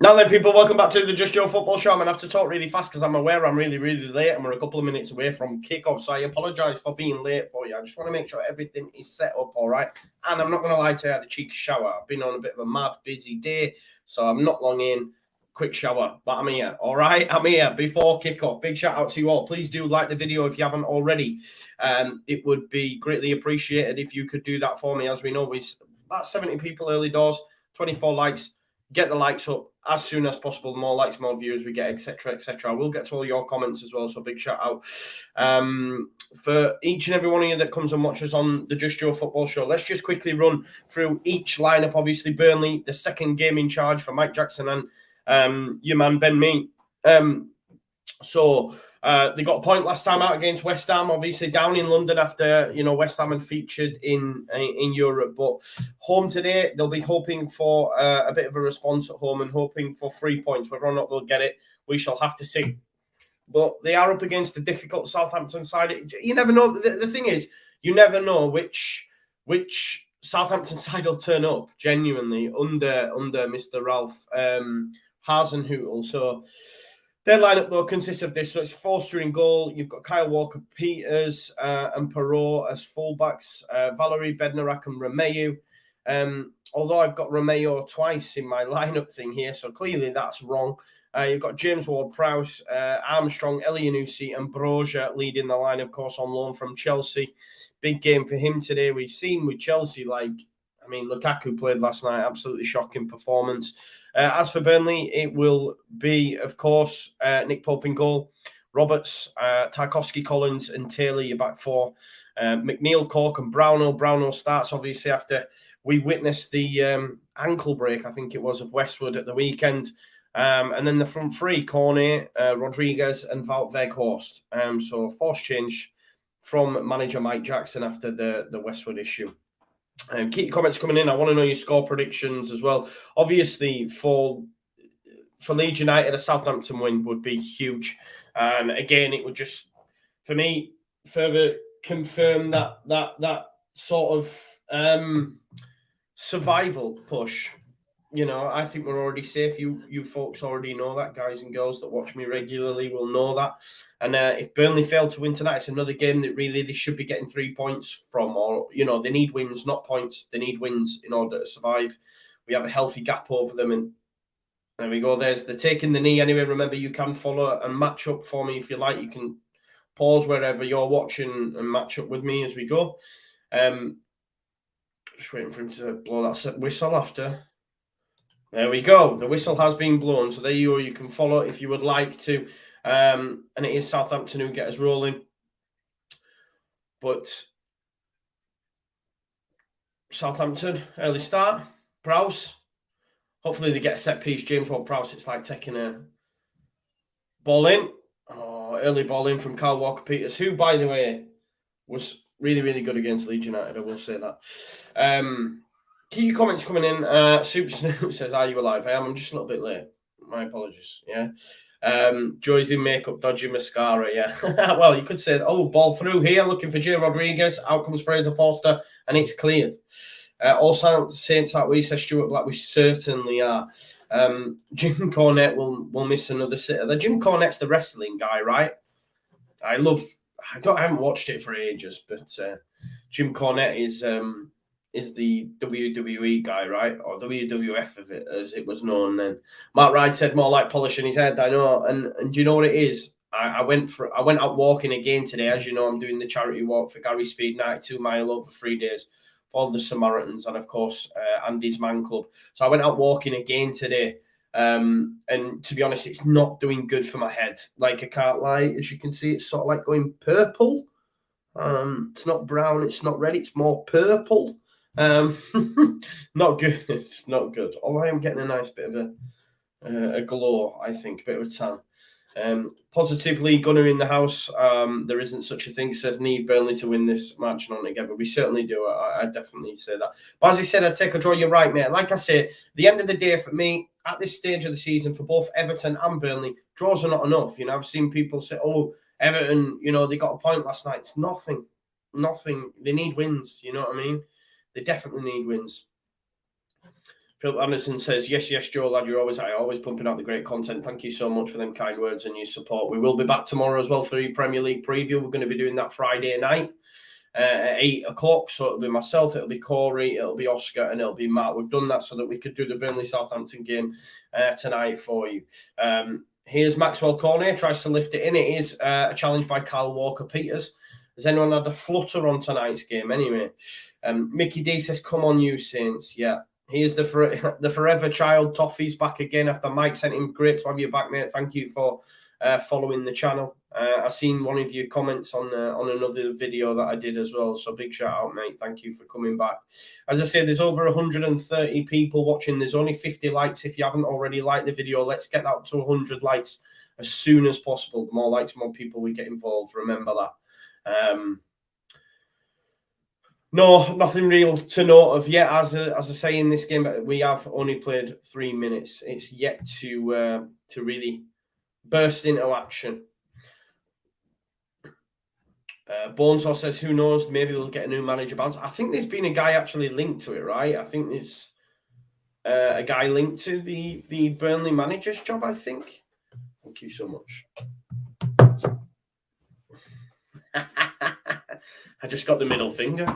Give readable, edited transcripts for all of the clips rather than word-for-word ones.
Now then, people, welcome back to the Just Joe Football Show. I'm going to have to talk really fast because I'm aware I'm really late and we're a couple of minutes away from kickoff. So I apologise for being late for you. I just want to make sure everything is set up all right. And I'm not going to lie to you, I had a cheeky shower. I've been on a bit of a mad, busy day, so I'm not long in. Quick shower, but I'm here, all right? I'm here before kickoff. Big shout out to you all. Please do like the video if you haven't already. It would be greatly appreciated if you could do that for me. As we know, we about 70 people early doors, 24 likes. Get the likes up as soon as possible. The more likes, more views we get, etc., etc. I will get to all your comments as well, so big shout out for each and every one of you that comes and watches on the Just Joe Football Show. Let's just quickly run through each lineup. Obviously, Burnley, the second game in charge for Mike Jackson and your man Ben Mee. They got a point last time out against West Ham, obviously down in London after, West Ham had featured in Europe. But home today, they'll be hoping for a bit of a response at home and hoping for 3 points. Whether or not they'll get it, we shall have to see. But they are up against a difficult Southampton side. You never know. The thing is, you never know which Southampton side will turn up, genuinely, under Mr. Ralph Hasenhüttl. So their lineup, though, consists of this. So it's Forster in goal. You've got Kyle Walker-Peters and Perrault as fullbacks. Valerie Bednarak and Romeu. Although I've got Romeu twice in my lineup thing here, so clearly that's wrong. You've got James Ward-Prowse, Armstrong, Elyounoussi and Broja leading the line, of course, on loan from Chelsea. Big game for him today. We've seen with Chelsea, Lukaku played last night. Absolutely shocking performance. As for Burnley, it will be, of course, Nick Pope in goal, Roberts, Tarkowski, Collins and Taylor, your back four. McNeil, Cork and Brownell. Brownell starts, obviously, after we witnessed the ankle break, I think it was, of Westwood at the weekend. And then the front three, Cornet, Rodriguez and Wout Weghorst. So forced change from manager Mike Jackson after the Westwood issue. Keep your comments coming in. I want to know your score predictions as well. Obviously, for Leeds United, a Southampton win would be huge. And again, it would just, for me, further confirm that sort of survival push. I think we're already safe. You folks already know that. Guys and girls that watch me regularly will know that. And if Burnley fail to win tonight, it's another game that really they should be getting 3 points from. Or, they need wins, not points. They need wins in order to survive. We have a healthy gap over them. And there we go. There's the taking the knee. Anyway, remember, you can follow and match up for me if you like. You can pause wherever you're watching and match up with me as we go. Just waiting for him to blow that whistle after. There we go. The whistle has been blown. So there you are. You can follow if you would like to. And it is Southampton who get us rolling. But Southampton, early start. Prowse. Hopefully they get a set piece. James Ward-Prowse. It's like taking a ball in. Oh, early ball in from Kyle Walker-Peters, who, by the way, was really good against Leeds United. I will say that. Keep your comments coming in. Soup Snoop says, "Are you alive?" I am. I'm just a little bit late. My apologies. Yeah. Joy's in makeup, dodgy mascara. Yeah. Well, you could say, ball through here, looking for Jay Rodriguez. Out comes Fraser Forster, and it's cleared. All Saints that way, says Stuart Black. We certainly are. Jim Cornette will miss another sitter. The Jim Cornette's the wrestling guy, right? I haven't watched it for ages, but Jim Cornette is the WWE guy, right? Or WWF of it, as it was known then. Matt Wright said more like polishing his head. I know, and do you know what it is? I went out walking again today. As you know, I'm doing the charity walk for Gary Speed, 92 mile over 3 days for the Samaritans, and of course Andy's Man Club. So I went out walking again today, and to be honest, it's not doing good for my head. Like, I can't lie. As you can see, it's sort of like going purple. It's not brown. It's not red. It's more purple. Not good. It's not good. Although I am getting a nice bit of a glow, I think, a bit of a tan. Positively, Gunner in the house. There isn't such a thing, says need Burnley to win this match and on together. We certainly do. I definitely say that. But as I said, I'd take a draw. You're right, mate. Like I say, the end of the day for me, at this stage of the season, for both Everton and Burnley, draws are not enough. I've seen people say, Everton, they got a point last night. It's nothing. They need wins. You know what I mean? They definitely need wins. Philip Anderson says, yes, Joe, lad, you're always pumping out the great content. Thank you so much for them kind words and your support. We will be back tomorrow as well for the Premier League preview. We're going to be doing that Friday night at 8 o'clock. So it'll be myself, it'll be Corey, it'll be Oscar, and it'll be Matt. We've done that so that we could do the Burnley Southampton game tonight for you. Here's Maxwell Cornet, tries to lift it in. It is a challenge by Kyle Walker-Peters. Has anyone had a flutter on tonight's game anyway? Mickey D says, come on, you Saints. Yeah. Here's the forever child. Toffee's back again after Mike sent him. Great to have you back, mate. Thank you for following the channel. I've seen one of your comments on another video that I did as well. So big shout out, mate. Thank you for coming back. As I say, there's over 130 people watching. There's only 50 likes. If you haven't already liked the video, let's get that to 100 likes as soon as possible. The more likes, more people we get involved. Remember that. No, nothing real to note of yet. As I say in this game, we have only played 3 minutes. It's yet to really burst into action. Bonesaw says, who knows? Maybe they'll get a new manager bounce. I think there's been a guy actually linked to it, right? I think there's a guy linked to the Burnley manager's job, I think. Thank you so much. I just got the middle finger.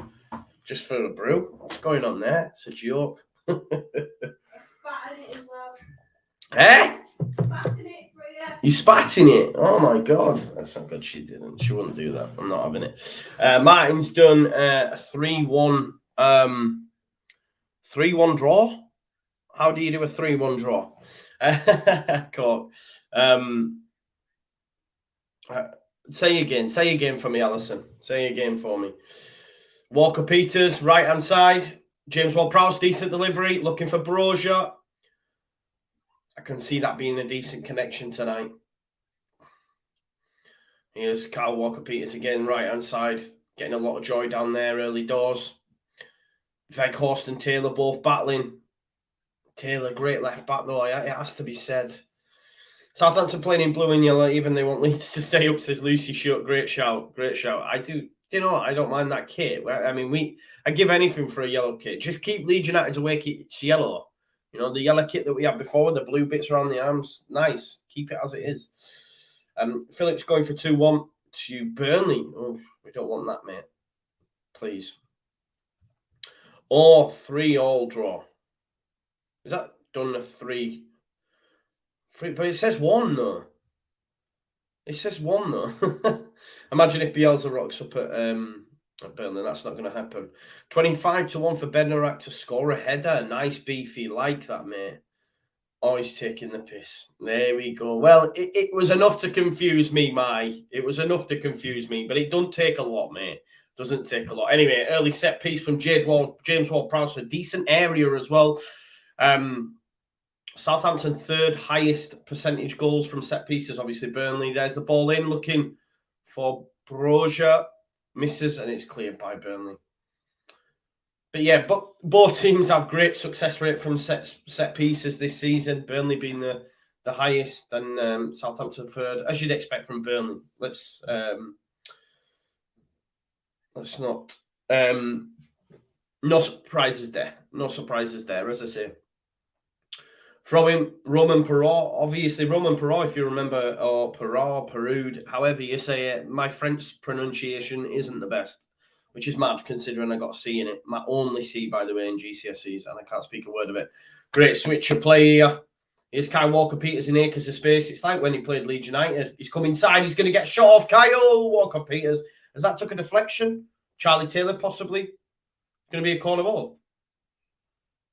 Just for a brew. What's going on there? It's a joke. I spat in it as well. Eh? Spat in it for you. You spat in it? Oh my God. That's not good. She didn't. She wouldn't do that. I'm not having it. Martin's done a 3-1 3-1 draw. How do you do a 3-1 draw? Cool. Say again for me, Alison. Say again for me. Walker-Peters, right-hand side. James Ward-Prowse, decent delivery. Looking for Brozier. I can see that being a decent connection tonight. Here's Kyle Walker-Peters again, right-hand side. Getting a lot of joy down there early doors. Weghorst and Taylor both battling. Taylor, great left back, though. It has to be said. Southampton playing in blue and yellow, even they want Leeds to stay up, says Lucy Short. Great shout. Great shout. I do. You know, I don't mind that kit. I mean, I give anything for a yellow kit. Just keep Leeds United's away kit. It's yellow. You know, the yellow kit that we had before with the blue bits around the arms. Nice. Keep it as it is. Phillips going for 2-1 to Burnley. Oh, we don't want that, mate. Please. Or 3-3 draw. Is that done a 3? But it says 1, though. It says 1, though. Imagine if Bielsa rocks up at Burnley. That's not going to happen. 25-1 for Bednarak to score a header. Nice beefy. Like that, mate. Always taking the piss. There we go. Well, it was enough to confuse me, It was enough to confuse me. But it doesn't take a lot, mate. Doesn't take a lot. Anyway, early set piece from James Ward-Prowse. A decent area as well. Southampton third highest percentage goals from set pieces. Obviously, Burnley. There's the ball in, looking for Brozier. Misses, and it's cleared by Burnley. But yeah, both teams have great success rate from set pieces this season. Burnley being the highest, and Southampton third, as you'd expect from Burnley. Let's not. No surprises there. No surprises there, as I say. Throwing Roman Perrault. Obviously, Roman Perrault, if you remember, or Perraud, however you say it, my French pronunciation isn't the best, which is mad considering I got a C in it. My only C, by the way, in GCSEs, and I can't speak a word of it. Great switch of play here. Here's Kyle Walker-Peters in acres of space. It's like when he played Leeds United. He's come inside. He's going to get shot off. Kyle Walker-Peters. Has that took a deflection? Charlie Taylor, possibly. It's going to be a corner ball.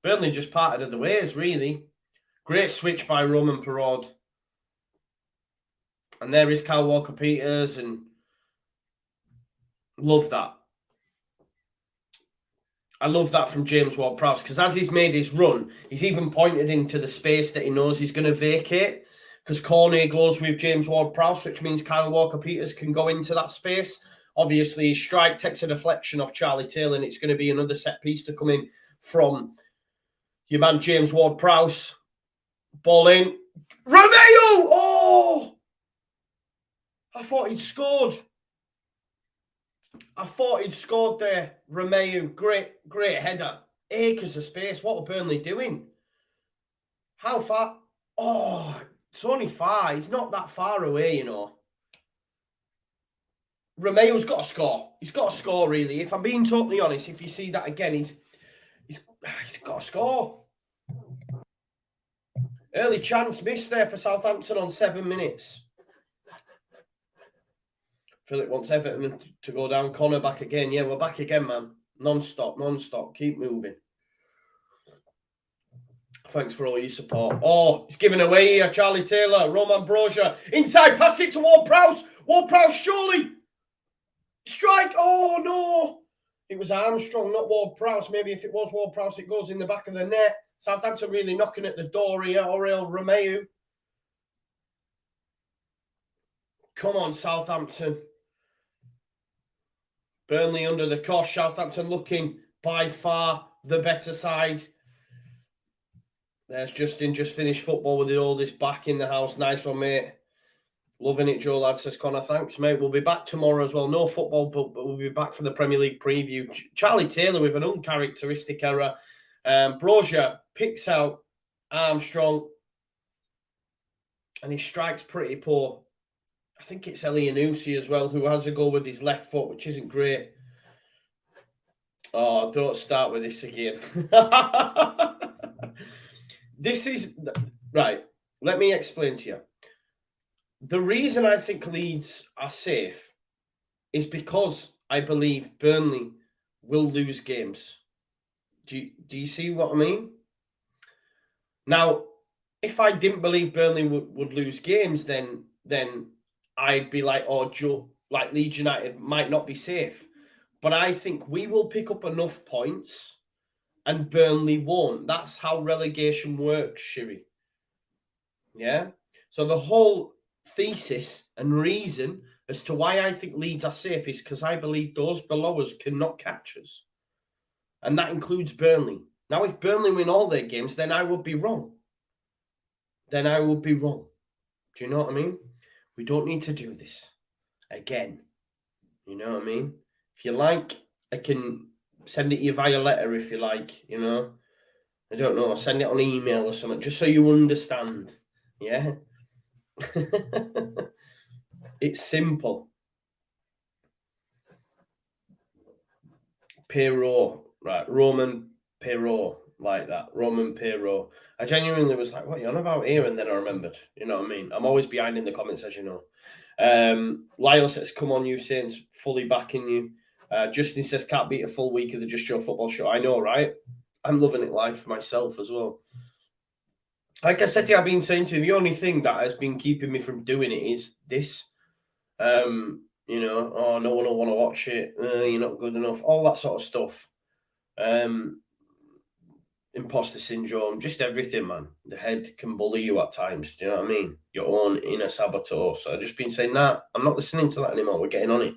Burnley just parted of the ways, really. Great switch by Roman Perraud. And there is Kyle Walker-Peters, and love that. I love that from James Ward-Prowse, because as he's made his run, he's even pointed into the space that he knows he's going to vacate, because Cornet goes with James Ward-Prowse, which means Kyle Walker-Peters can go into that space. Obviously, his strike takes a deflection off Charlie Taylor, and it's going to be another set piece to come in from your man James Ward-Prowse. Ball in. Romeo! Oh! I thought he'd scored. there. Romeo, great header. Acres of space. What were Burnley doing? How far? Oh, it's only far. He's not that far away, you know. Romeo's got to score. He's got to score, really. If I'm being totally honest, if you see that again, he's got to score. Early chance missed there for Southampton on 7 minutes. Philip wants Everton to go down. Connor back again. Yeah, we're back again, man. Non-stop. Keep moving. Thanks for all your support. Oh, he's giving away here. Charlie Taylor, Roman Broja. Inside, pass it to Ward-Prowse. Ward-Prowse, surely. Strike. Oh, no. It was Armstrong, not Ward-Prowse. Maybe if it was Ward-Prowse, it goes in the back of the net. Southampton really knocking at the door here. Aurel Romeu. Come on, Southampton. Burnley under the cosh. Southampton looking by far the better side. There's Justin, just finished football with the oldest back in the house. Nice one, mate. Loving it, Joe Lad, says Connor. Thanks, mate. We'll be back tomorrow as well. No football, but we'll be back for the Premier League preview. Charlie Taylor with an uncharacteristic error. Broja picks out Armstrong. And he strikes pretty poor. I think it's Elianusi as well, who has a goal with his left foot, which isn't great. Oh, don't start with this again. This is... Right, let me explain to you. The reason I think Leeds are safe is because I believe Burnley will lose games. Do you see what I mean? Now, if I didn't believe Burnley would lose games, then I'd be like, oh, Joe, like Leeds United might not be safe. But I think we will pick up enough points and Burnley won't. That's how relegation works, Shiri. Yeah? So the whole thesis and reason as to why I think Leeds are safe is because I believe those below us cannot catch us. And that includes Burnley. Now, if Burnley win all their games, then I would be wrong. Do you know what I mean? We don't need to do this again. You know what I mean? If you like, I can send it you via letter if you like, you know. I don't know, send it on email or something, just so you understand. Yeah? It's simple. Perrault, right? Roman Perrault, like that. Roman Perrault. I genuinely was like, what are you on about here? And then I remembered. You know what I mean? I'm always behind in the comments, as you know. Lyle says, come on, you Saints, fully backing you. Justin says, can't beat a full week of the Just Show football show. I know, right? I'm loving it live for myself as well. Like I said to you, I've been saying to you, the only thing that has been keeping me from doing it is this. You know, oh, no one will want to watch it. You're not good enough. All that sort of stuff. Imposter syndrome, just everything, man. The head can bully you at times. Do you know what I mean? Your own inner saboteur. So I've just been saying, nah, I'm not listening to that anymore. We're getting on it.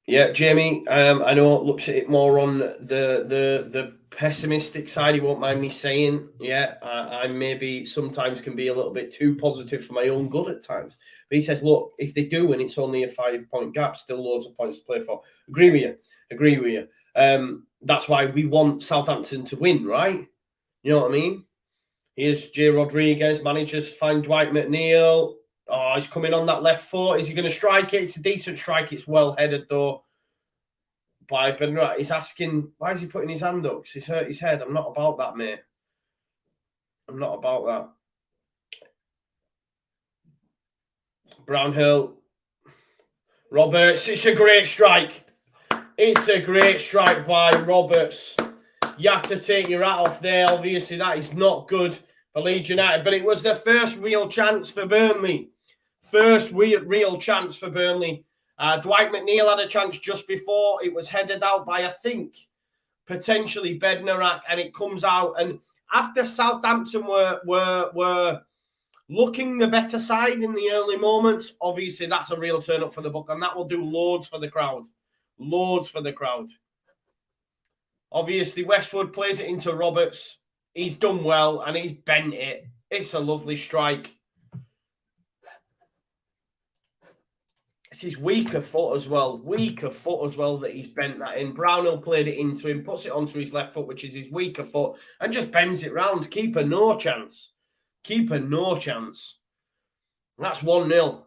Yeah, Jamie, I know looks at it more on the pessimistic side. He won't mind me saying, yeah, I maybe sometimes can be a little bit too positive for my own good at times. But he says, look, if they do and it's only a 5-point gap, still loads of points to play for. Agree with you. That's why we want Southampton to win, right? You know what I mean? Here's J. Rodriguez, managers find Dwight McNeil. Oh, he's coming on that left foot. Is he going to strike it? It's a decent strike. It's well headed, though. By Bernard. He's asking, why is he putting his hand up? Because he's hurt his head. I'm not about that, mate. I'm not about that. Brownhill. Roberts. It's a great strike. It's a great strike by Roberts. You have to take your hat off there. Obviously, that is not good for Leeds United. But it was the first real chance for Burnley. Real chance for Burnley. Dwight McNeil had a chance just before. It was headed out by, I think, potentially Bednarak, and it comes out. And after Southampton were looking the better side in the early moments, obviously that's a real turn up for the book, and that will do loads for the crowd. Obviously, Westwood plays it into Roberts. He's done well, and he's bent it. It's a lovely strike. It's his weaker foot as well. Weaker foot as well that he's bent that in. Brownhill played it into him, puts it onto his left foot, which is his weaker foot, and just bends it round. Keeper, no chance. Keeper, no chance. That's 1-0.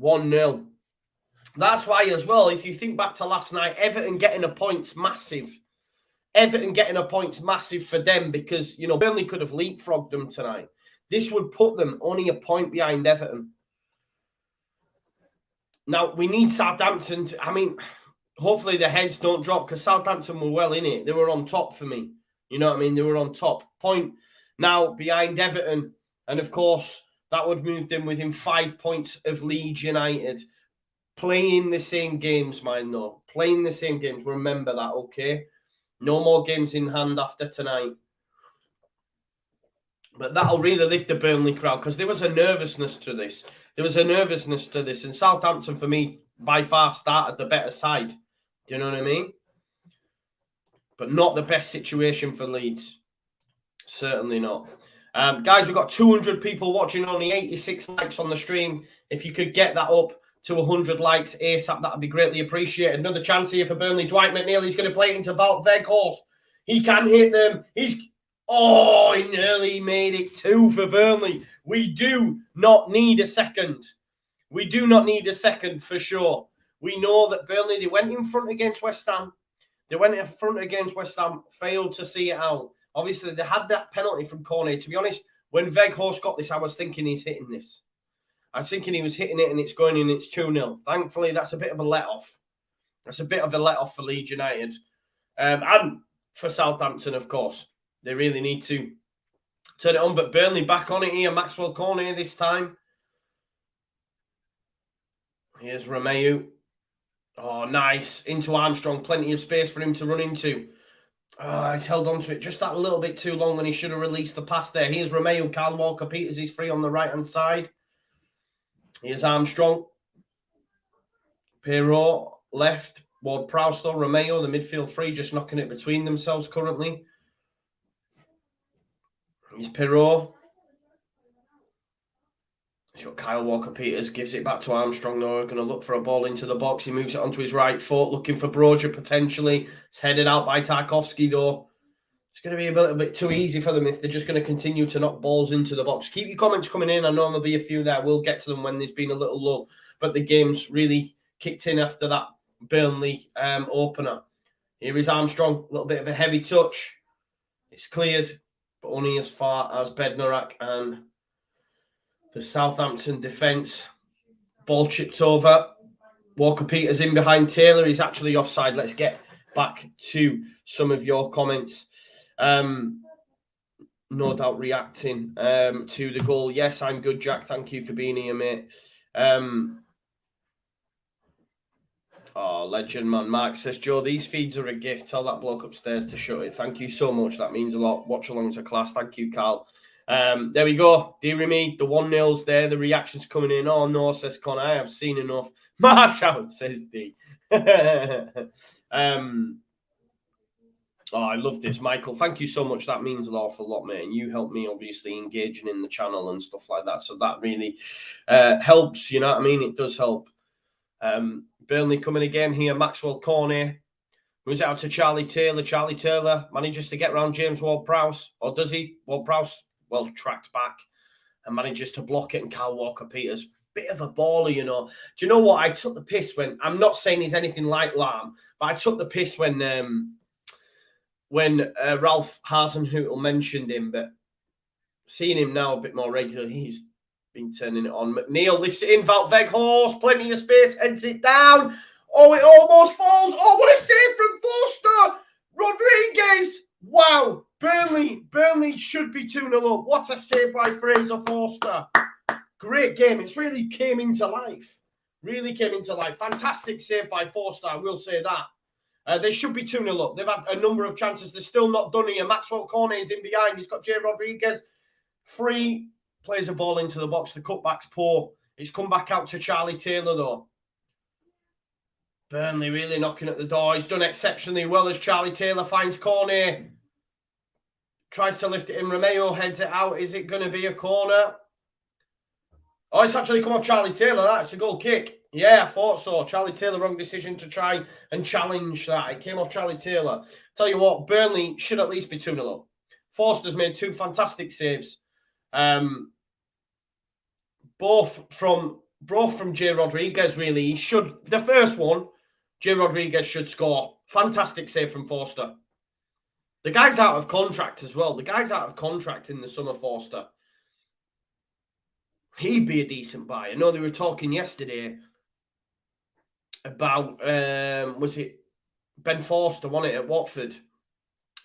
1-0. That's why as well, if you think back to last night, Everton getting a point's massive. Everton getting a point's massive for them because, you know, Burnley could have leapfrogged them tonight. This would put them only a point behind Everton. Now, we need Southampton to, I mean, hopefully the heads don't drop because Southampton were well in it. They were on top for me. You know what I mean? They were on top. Point now behind Everton. And, of course, that would move them within 5 points of Leeds United. Playing the same games, mind though. Playing the same games. Remember that, okay? No more games in hand after tonight. But that'll really lift the Burnley crowd because there was a nervousness to this. There was a nervousness to this. And Southampton, for me, by far started the better side. Do you know what I mean? But not the best situation for Leeds. Certainly not. Guys, we've got 200 people watching, only 86 likes on the stream. If you could get that up to 100 likes ASAP, that would be greatly appreciated. Another chance here for Burnley. Dwight McNeil, going to play it into Weghorst. He can hit them. Oh, he nearly made it 2 for Burnley. We do not need a second. We do not need a second for sure. We know that Burnley, they went in front against West Ham. They went in front against West Ham, failed to see it out. Obviously, they had that penalty from corner. To be honest, when Weghorst got this, I was thinking he's hitting this. I was thinking he was hitting it and it's going in, it's 2-0. Thankfully, that's a bit of a let-off. That's a bit of a let-off for Leeds United. And for Southampton, of course. They really need to turn it on. But Burnley back on it here. Maxwell Cornet this time. Here's Romeu. Oh, nice. Into Armstrong. Plenty of space for him to run into. Oh, he's held on to it just that little bit too long when he should have released the pass there. Here's Romeu. Kyle Walker-Peters is free on the right-hand side. Here's Armstrong. Perrault left. Ward-Prowse though. Romeu, the midfield free, just knocking it between themselves currently. Here's Perrault. He's got Kyle Walker-Peters. Gives it back to Armstrong though. Going to look for a ball into the box. He moves it onto his right foot. Looking for Broja potentially. It's headed out by Tarkowski though. It's going to be a little bit too easy for them if they're just going to continue to knock balls into the box. Keep your comments coming in. I know there'll be a few there. We'll get to them when there's been a little lull. But the game's really kicked in after that Burnley opener. Here is Armstrong. A little bit of a heavy touch. It's cleared, but only as far as Bednarak and the Southampton defence. Ball chipped over. Walker-Peters in behind Taylor. He's actually offside. Let's get back to some of your comments. No doubt reacting to the goal. Yes, I'm good, Jack. Thank you for being here, mate. Oh, legend, man. Mark says, Joe, these feeds are a gift. Tell that bloke upstairs to shut it. Thank you so much. That means a lot. Watchalong to class. Thank you, Carl. There we go. Dear me, the 1-0's there. The reaction's coming in. Oh, no, says Connor. I have seen enough. Marsh out, says D. Oh, I love this, Michael. Thank you so much. That means an awful lot, mate. And you help me, obviously, engaging in the channel and stuff like that. So that really helps, you know what I mean? It does help. Burnley coming again here. Maxwell Cornet moves out to Charlie Taylor. Charlie Taylor manages to get around James Ward-Prowse. Or does he? Ward-Prowse, well, tracks back and manages to block it. And Kyle Walker-Peters, bit of a baller, you know. Do you know what? I took the piss when, I'm not saying he's anything like Lam, but I took the piss when Ralph Hasenhüttl mentioned him, but seeing him now a bit more regularly, he's been turning it on. McNeil lifts it in, Weghorst, plenty of space, heads it down. Oh, it almost falls. Oh, what a save from Forster. Rodriguez. Wow. Burnley should be 2-0 up. What a save by Fraser Forster. Great game. It's really came into life. Really came into life. Fantastic save by Forster, I will say that. They should be 2-0 up. They've had a number of chances. They're still not done here. Maxwell Cornet is in behind. He's got Jay Rodriguez. Free. Plays a ball into the box. The cutback's poor. It's come back out to Charlie Taylor, though. Burnley really knocking at the door. He's done exceptionally well as Charlie Taylor finds Cornet. Tries to lift it in. Romeu heads it out. Is it going to be a corner? Oh, it's actually come off Charlie Taylor. That's a goal kick. Yeah, I thought so. Charlie Taylor, wrong decision to try and challenge that. It came off Charlie Taylor. Tell you what, Burnley should at least be 2-0 up. Forster's made 2 fantastic saves. Both from Jay Rodriguez, really. He should. The first one, Jay Rodriguez should score. Fantastic save from Forster. The guy's out of contract as well. The guy's out of contract in the summer, Forster. He'd be a decent buy. I know they were talking yesterday about, was it Ben Forster, won it at Watford?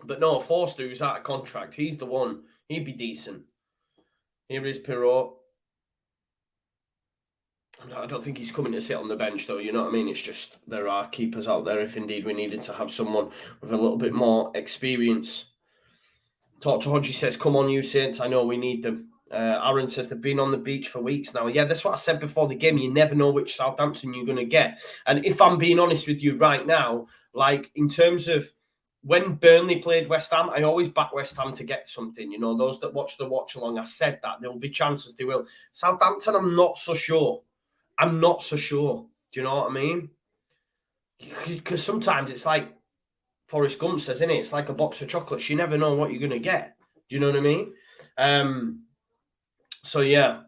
But no, Forster, who's out of contract, he's the one. He'd be decent. Here is Pirot. I don't think he's coming to sit on the bench, though. You know what I mean? It's just there are keepers out there if indeed we needed to have someone with a little bit more experience. Talk to Hodgie says, come on, you Saints. I know we need them. Aaron says they've been on the beach for weeks now. Yeah, that's what I said before the game. You never know which Southampton you're going to get. And if I'm being honest with you right now, like in terms of when Burnley played West Ham, I always back West Ham to get something. You know, those that watch the watch-along, I said that. There will be chances they will. Southampton, I'm not so sure. I'm not so sure. Do you know what I mean? Because sometimes it's like Forrest Gump says, isn't it? It's like a box of chocolates. You never know what you're going to get. Do you know what I mean? So, yeah,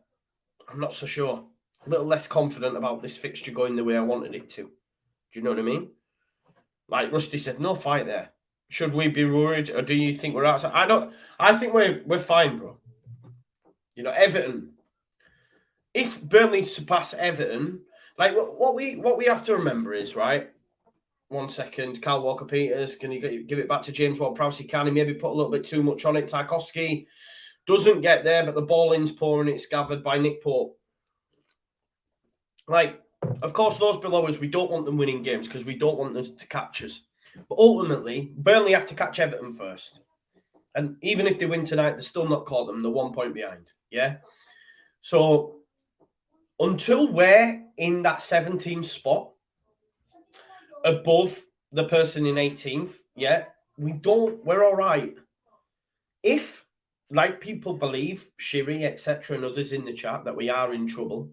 I'm not so sure. A little less confident about this fixture going the way I wanted it to. Do you know what I mean? Like Rusty said, no fight there. Should we be worried, or do you think we're outside? I think we're fine, bro. You know, Everton. If Burnley surpass Everton, like what we have to remember is, right? 1 second, Kyle Walker-Peters, can you give it back to James Ward-Prowse? Can he maybe put a little bit too much on it? Tarkowski doesn't get there, but the ball in's poor and it's gathered by Nick Pope. Like, of course, those below us, we don't want them winning games because we don't want them to catch us. But ultimately, Burnley have to catch Everton first. And even if they win tonight, they're still not caught them. They're 1 point behind. Yeah? So, until we're in that 17th spot, above the person in 18th, yeah, we're all right. If, like people believe, Shiri, etc., and others in the chat, that we are in trouble,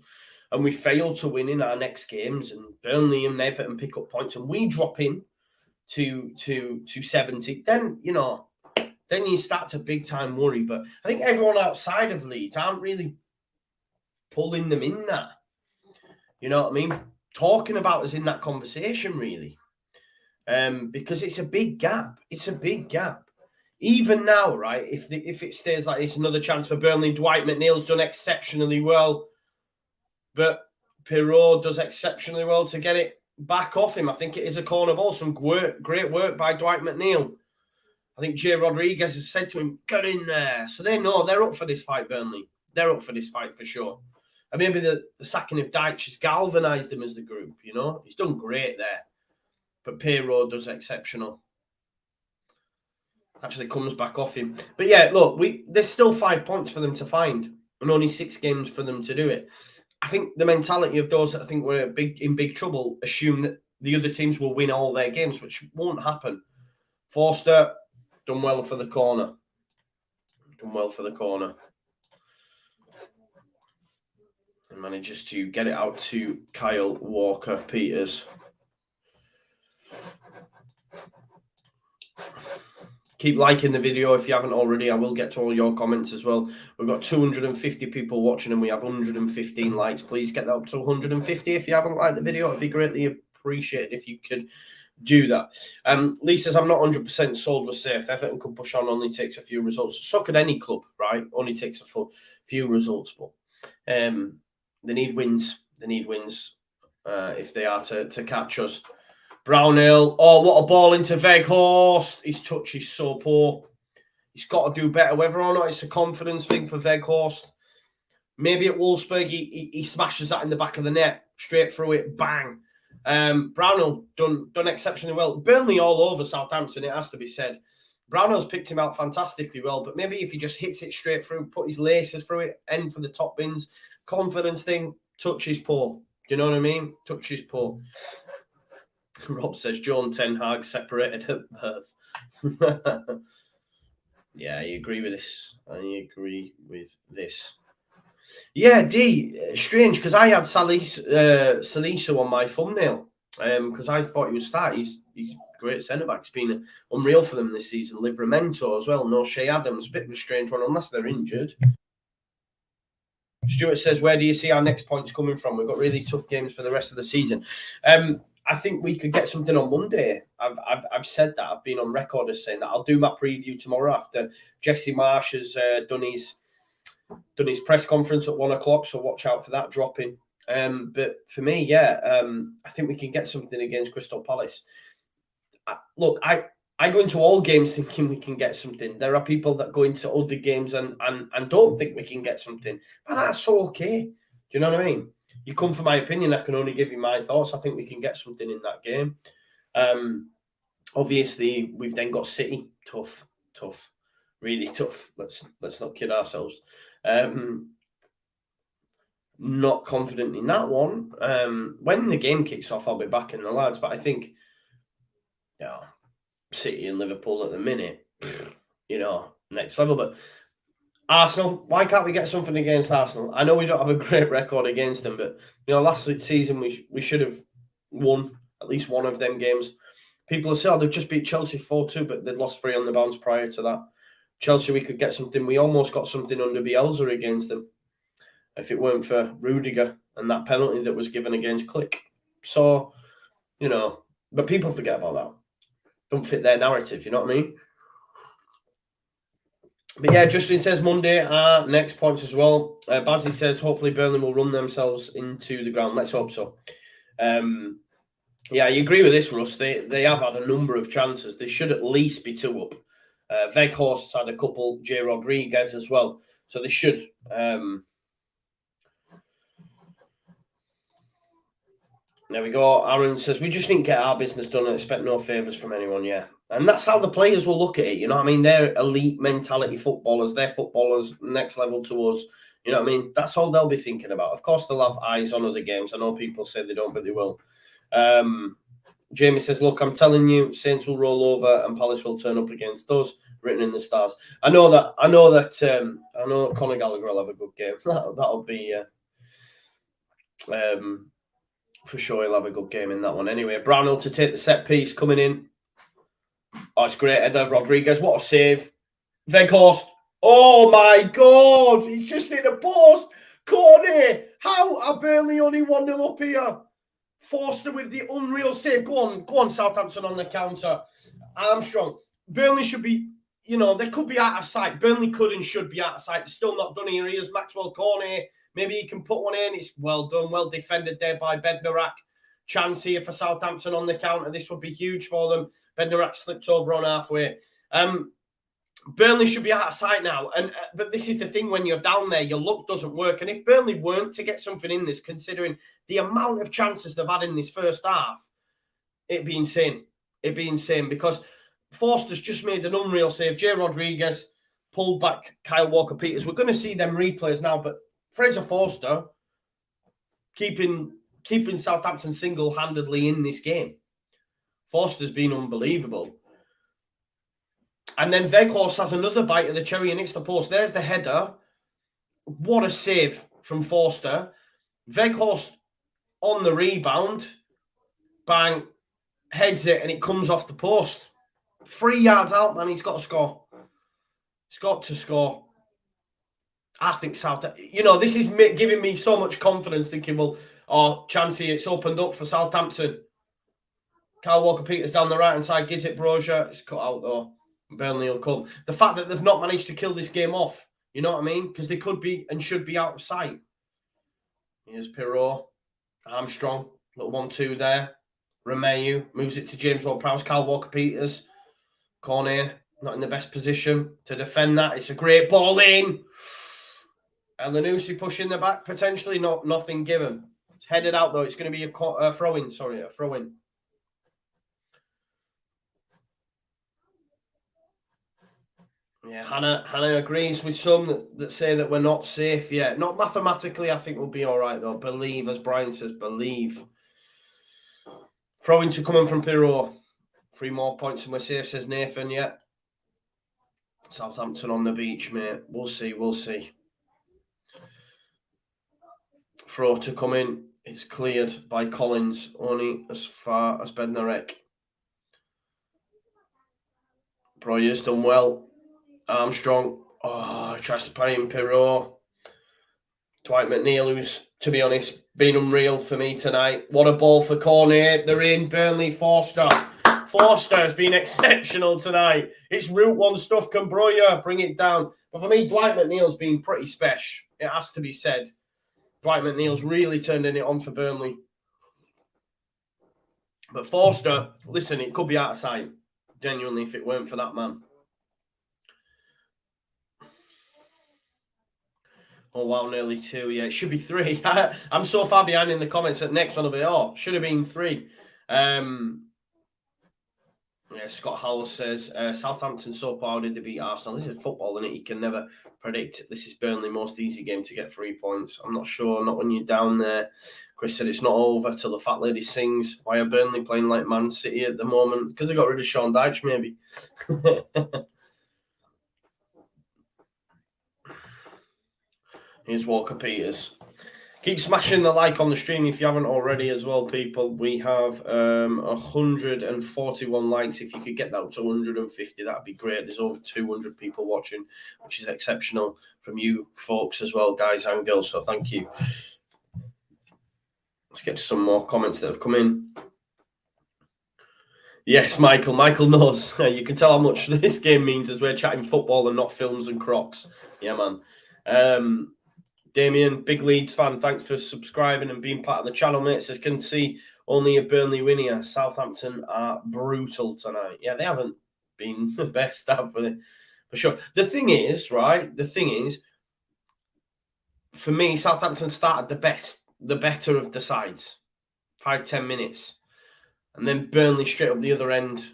and we fail to win in our next games, and Burnley and Everton pick up points, and we drop in to 70, then, you know, then you start to big time worry. But I think everyone outside of Leeds aren't really pulling them in that. You know what I mean? Talking about us in that conversation, really. Because it's a big gap. It's a big gap. Even now, right, if it stays like this, another chance for Burnley. Dwight McNeil's done exceptionally well. But Pirot does exceptionally well to get it back off him. I think it is a corner ball. Some great work by Dwight McNeil. I think Jay Rodriguez has said to him, get in there. So they know they're up for this fight, Burnley. They're up for this fight for sure. And maybe the sacking of Dyche has galvanised him as the group, you know. He's done great there. But Pirot does exceptional. Actually comes back off him. But yeah, look, there's still 5 points for them to find and only 6 games for them to do it. I think the mentality of those that I think were in big trouble assume that the other teams will win all their games, which won't happen. Forster, done well for the corner. Done well for the corner. And manages to get it out to Kyle Walker-Peters. Keep liking the video if you haven't already. I will get to all your comments as well. We've got 250 people watching and we have 115 likes. Please get that up to 150 if you haven't liked the video. It'd be greatly appreciated if you could do that. Lee says, I'm not 100% sold we're safe. Everton could push on, only takes a few results. So could any club, right? Only takes a few results. But they need wins. They need wins if they are to catch us. Brownhill. Oh, what a ball into Weghorst. His touch is so poor. He's got to do better. Whether or not it's a confidence thing for Weghorst. Maybe at Wolfsburg, he smashes that in the back of the net. Straight through it. Bang. Brownhill done exceptionally well. Burnley all over Southampton, it has to be said. Brownhill's picked him out fantastically well, but maybe if he just hits it straight through, put his laces through it, end for the top bins. Confidence thing, touch is poor. Do you know what I mean? Touch is poor. Rob says, John Ten Hag separated at birth. Yeah, I agree with this. Yeah, D. Strange, because I had Salisu on my thumbnail because I thought he would start. He's great centre-back. He's been unreal for them this season. Livramento as well. No Shea Adams. A bit of a strange one, unless they're injured. Stuart says, where do you see our next points coming from? We've got really tough games for the rest of the season. I think we could get something on Monday. I've said that. I've been on record as saying that. I'll do my preview tomorrow after Jesse Marsh has done his press conference at 1 o'clock, so watch out for that dropping. But for me, I think we can get something against Crystal Palace. I go into all games thinking we can get something. There are people that go into other games and don't think we can get something. But that's okay. Do you know what I mean? You come for my opinion, I can only give you my thoughts. I think we can get something in that game. Obviously, we've then got City. Tough. Really tough. Let's not kid ourselves. Not confident in that one. When the game kicks off, I'll be backing the lads. But I think, City and Liverpool at the minute, next level. But Arsenal, why can't we get something against Arsenal? I know we don't have a great record against them, but last season we should have won at least one of them games. People have said they've just beat Chelsea 4-2, but they'd lost 3 on the bounce prior to that. Chelsea, we could get something. We almost got something under Bielsa against them if it weren't for Rudiger and that penalty that was given against Click. So, but people forget about that. Don't fit their narrative, you know what I mean? But yeah, Justin says Monday are next points as well. Bazzi says hopefully Burnley will run themselves into the ground. Let's hope so. Yeah, you agree with this, Russ. They have had a number of chances. They should at least be 2 up. Weghorst's had a couple, J. Rodriguez as well. So they should. There we go. Aaron says, we just need to get our business done and expect no favours from anyone, yeah. And that's how the players will look at it, you know what I mean? They're elite mentality footballers. They're footballers next level to us. You know what I mean? That's all they'll be thinking about. Of course, they'll have eyes on other games. I know people say they don't, but they will. Jamie says, look, I'm telling you, Saints will roll over and Palace will turn up against us, written in the stars. I know that Conor Gallagher will have a good game. That'll be... for sure, he'll have a good game in that one. Anyway, Brownhill to take the set piece coming in. Oh, it's great. Eder Rodriguez, what a save. Weghorst. Oh my God. He's just hit a post. Corny. How are Burnley only 1-0 up here? Forster with the unreal save. Go on, Southampton on the counter. Armstrong. Burnley should be, they could be out of sight. Burnley could and should be out of sight. They're still not done here. Here's Maxwell Corny. Maybe he can put one in. It's well done. Well defended there by Bednarak. Chance here for Southampton on the counter. This would be huge for them. Bednarak slips over on halfway. Burnley should be out of sight now. But this is the thing, when you're down there, your luck doesn't work. And if Burnley weren't to get something in this, considering the amount of chances they've had in this first half, it'd be insane. It'd be insane because Forster's just made an unreal save. J. Rodriguez pulled back Kyle Walker-Peters. We're going to see them replays now, but Fraser Forster keeping Southampton single-handedly in this game. Forster's been unbelievable. And then Weghorst has another bite of the cherry and hits the post. There's the header. What a save from Forster. Weghorst on the rebound. Bang. Heads it and it comes off the post. 3 yards out, man. He's got to score. He's got to score. I think Southampton, this is giving me so much confidence, thinking, Chancey, it's opened up for Southampton. Kyle Walker-Peters down the right-hand side, gives it Brozier. It's cut out, though. Burnley will come. The fact that they've not managed to kill this game off, you know what I mean? Because they could be and should be out of sight. Here's Pirot. Armstrong. Little 1-2 there. Romeu moves it to James Ward-Prowse. Kyle Walker-Peters. Cornet, not in the best position to defend that. It's a great ball in. Elanusi pushing the back, potentially nothing given. It's headed out, though. It's going to be a throw-in. Sorry, a throw-in. Yeah, Hannah agrees with some that say that we're not safe yet. Not mathematically, I think we'll be all right, though. Believe, as Brian says, believe. Throw-in to coming from Pirot. 3 more points and we're safe, says Nathan, yeah. Southampton on the beach, mate. We'll see. throw to come in. It's cleared by Collins, only as far as Bednarek. Breuer's done well. Armstrong. Oh, tries to play in Pirot. Dwight McNeil, who's, to be honest, been unreal for me tonight. What a ball for Cornet. They're in. Burnley, Forster. Forster has been exceptional tonight. It's Route 1 stuff. Can Breuer bring it down? But for me, Dwight McNeil's been pretty special. It has to be said. Dwight McNeil's really turning it on for Burnley. But Forster, listen, it could be out of sight. Genuinely, if it weren't for that man. Oh, wow, nearly 2. Yeah, it should be 3. I'm so far behind in the comments that next one will be, should have been 3. Yeah, Scott Howell says, Southampton so far did they beat Arsenal. This is football, isn't it? You can never predict. This is Burnley most easy game to get 3 points. I'm not sure, not when you're down there. Chris said it's not over till the fat lady sings. Why are Burnley playing like Man City at the moment? Because they got rid of Sean Dyche, maybe. Here's Walker Peters. Keep smashing the like on the stream if you haven't already as well, people. We have 141 likes. If you could get that up to 150, that'd be great. There's over 200 people watching, which is exceptional from you folks as well, guys and girls. So thank you. Let's get to some more comments that have come in. Yes, Michael. Michael knows. You can tell how much this game means as we're chatting football and not films and Crocs. Yeah, man. Damien, big Leeds fan, thanks for subscribing and being part of the channel, mate. Says, can see only a Burnley win here. Southampton are brutal tonight. Yeah, they haven't been the best, have they? For sure. The thing is, right, for me, Southampton started the better of the sides. 5-10 minutes. And then Burnley straight up the other end.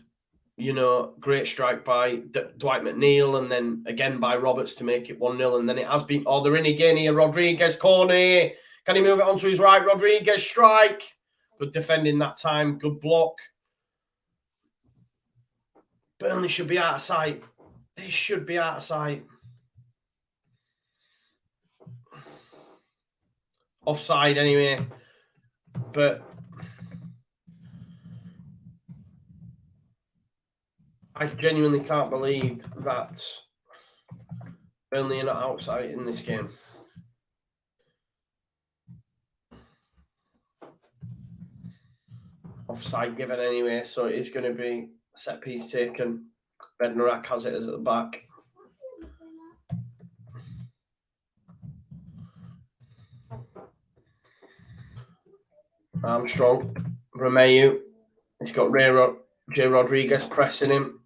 You know, great strike by Dwight McNeil and then again by Roberts to make it 1-0. And then it has been, they're in again here. Rodriguez, corner. Can he move it onto his right? Rodriguez, strike. Good defending that time. Good block. Burnley should be out of sight. They should be out of sight. Offside anyway. But I genuinely can't believe that Burnley are not outside in this game. Offside given anyway, so it is going to be a set piece taken. Bednarek has it as at the back. Armstrong, Romeu. He's got J. Rodriguez pressing him.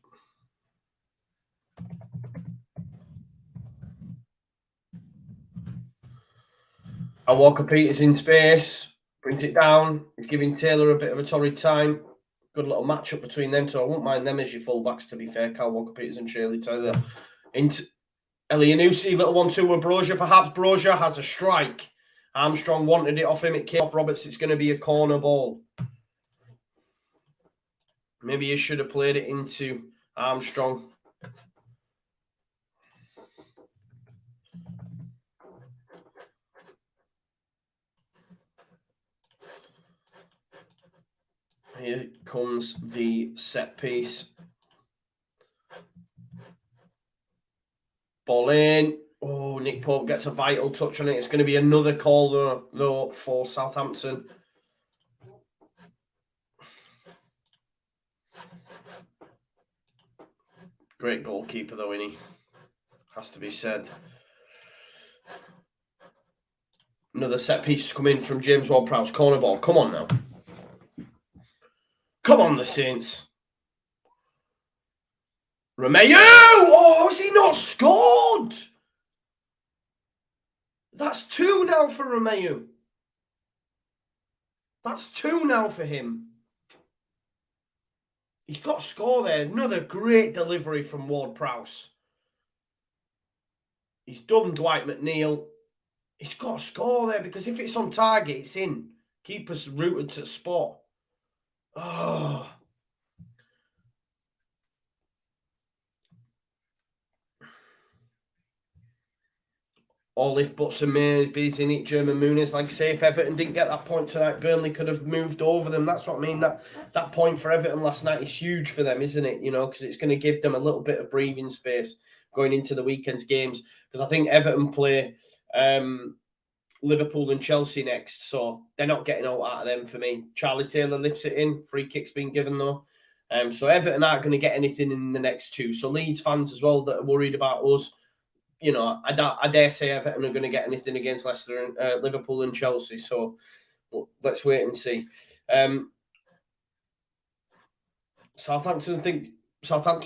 And Walker Peters in space. Brings it down. He's giving Taylor a bit of a torrid time. Good little matchup between them, so I won't mind them as your fullbacks, to be fair. Kyle Walker Peters and Shirley Taylor. Into Elianusi, little 1-2 with Brozier. Perhaps Brozier has a strike. Armstrong wanted it off him. It came off Roberts. It's going to be a corner ball. Maybe you should have played it into Armstrong. Here comes the set piece. Ball in. Oh, Nick Pope gets a vital touch on it. It's going to be another call, though, for Southampton. Great goalkeeper, though, isn't he? Has to be said. Another set piece to come in from James Ward-Prowse. Corner ball. Come on now. Come on, the Saints. Romeu! Oh, has he not scored? That's 2 now for Romeu. That's 2 now for him. He's got to score there. Another great delivery from Ward-Prowse. He's done Dwight McNeil. He's got to score there because if it's on target, it's in. Keeper's rooted to spot. Oh. all if buts and maybes in it. German Mooners, like say, if Everton didn't get that point tonight, Burnley could have moved over them. That's what I mean. That point for Everton last night is huge for them, isn't it? You know, because it's going to give them a little bit of breathing space going into the weekend's games. Because I think Everton play Liverpool and Chelsea next, so they're not getting out of them for me. Charlie Taylor lifts it in. Free kick's been given though. So Everton aren't going to get anything in the next two. So Leeds fans as well that are worried about us, you know, I dare say Everton are going to get anything against Leicester and Liverpool and Chelsea. So let's wait and see. Southampton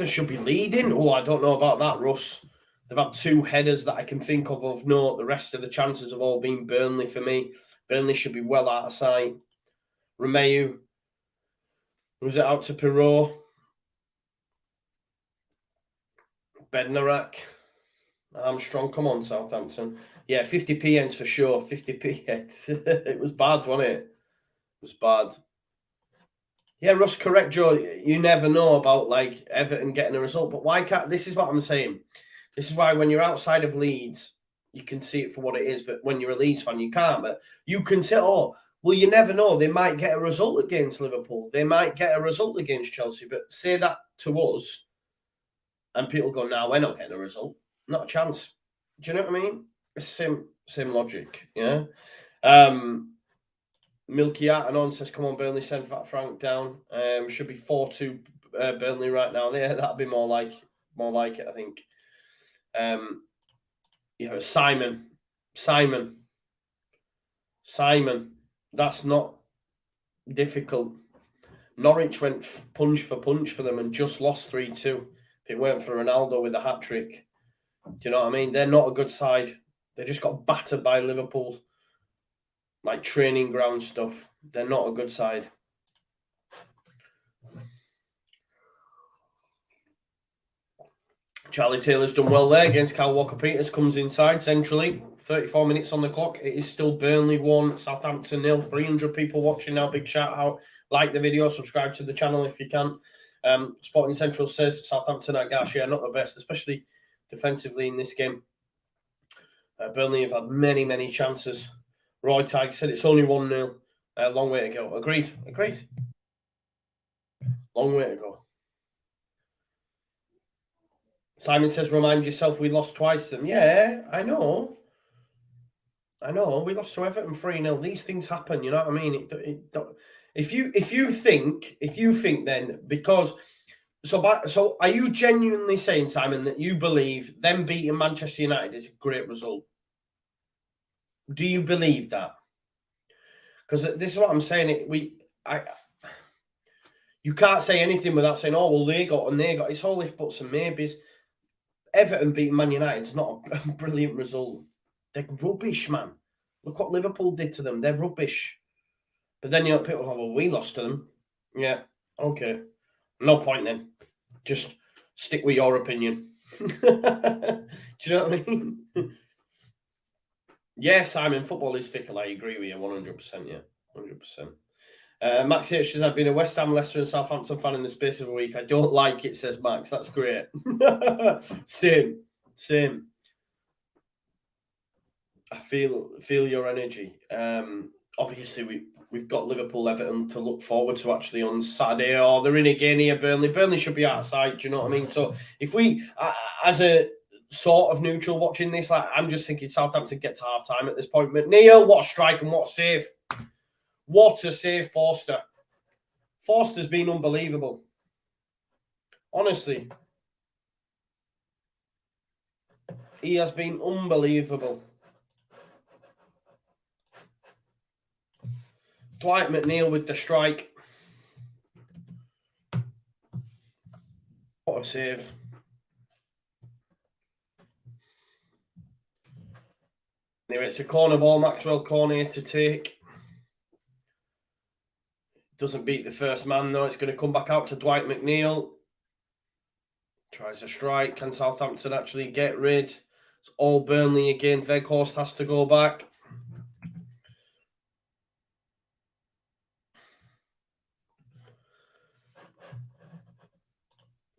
should be leading. Oh, I don't know about that, Russ. They've had two headers that I can think of note. The rest of the chances have all been Burnley for me. Burnley should be well out of sight. Romeu. Was it out to Perrault? Bednarak. Armstrong. Come on, Southampton. Yeah, 50p ends for sure. 50p. It was bad, wasn't it? It was bad. Yeah, Russ, correct, Joe. You never know about like Everton getting a result, but why can't? This is what I'm saying. This is why when you're outside of Leeds, you can see it for what it is, but when you're a Leeds fan, you can't. But you can say, oh, well, you never know. They might get a result against Liverpool. They might get a result against Chelsea. But say that to us, and people go, "No, we're not getting a result. Not a chance." Do you know what I mean? It's same logic, yeah. Milky Artanon says, "Come on, Burnley, send Frank down." Should be 4-2 Burnley right now. There, that'd be more like it, I think. Simon. That's not difficult. Norwich went punch for punch for them and just lost 3-2. If it weren't for Ronaldo with a hat trick, do you know what I mean? They're not a good side. They just got battered by Liverpool, like training ground stuff. They're not a good side. Charlie Taylor's done well there against Kyle Walker-Peters. Comes inside centrally. 34 minutes on the clock. It is still Burnley 1, Southampton 0. 300 people watching now. Big shout out. Like the video. Subscribe to the channel if you can. Sporting Central says Southampton at Garcia not the best, especially defensively in this game. Burnley have had many, many chances. Roy Tigg said it's only 1-0. Long way to go. Agreed. Long way to go. Simon says, remind yourself we lost twice to them. Yeah, I know. We lost to Everton 3-0. These things happen, you know what I mean? If you think then, because so are you genuinely saying, Simon, that you believe them beating Manchester United is a great result? Do you believe that? Because this is what I'm saying. You can't say anything without saying, oh well, they got. It's all if buts and maybes. Everton beating Man United is not a brilliant result. They're rubbish, man. Look what Liverpool did to them. They're rubbish. But then, you know, people go, well, we lost to them. Yeah, okay. No point then. Just stick with your opinion. Do you know what I mean? Yeah, Simon, football is fickle. I agree with you 100%. Yeah, 100%. Max H says, I've been a West Ham, Leicester and Southampton fan in the space of a week. I don't like it, says Max. That's great. Same. I feel your energy. Obviously, we've got Liverpool, Everton to look forward to actually on Saturday. Or they're in again here, Burnley. Burnley should be outside, do you know what I mean? So if we, as a sort of neutral watching this, like I'm just thinking Southampton get to half time at this point. McNeil, what a strike and what a save. What a save, Forster. Forster's been unbelievable. Honestly. He has been unbelievable. Dwight McNeil with the strike. What a save. Anyway, it's a corner ball. Maxwell corner to take. Doesn't beat the first man, though. It's going to come back out to Dwight McNeil. Tries a strike. Can Southampton actually get rid? It's all Burnley again. Weghorst has to go back.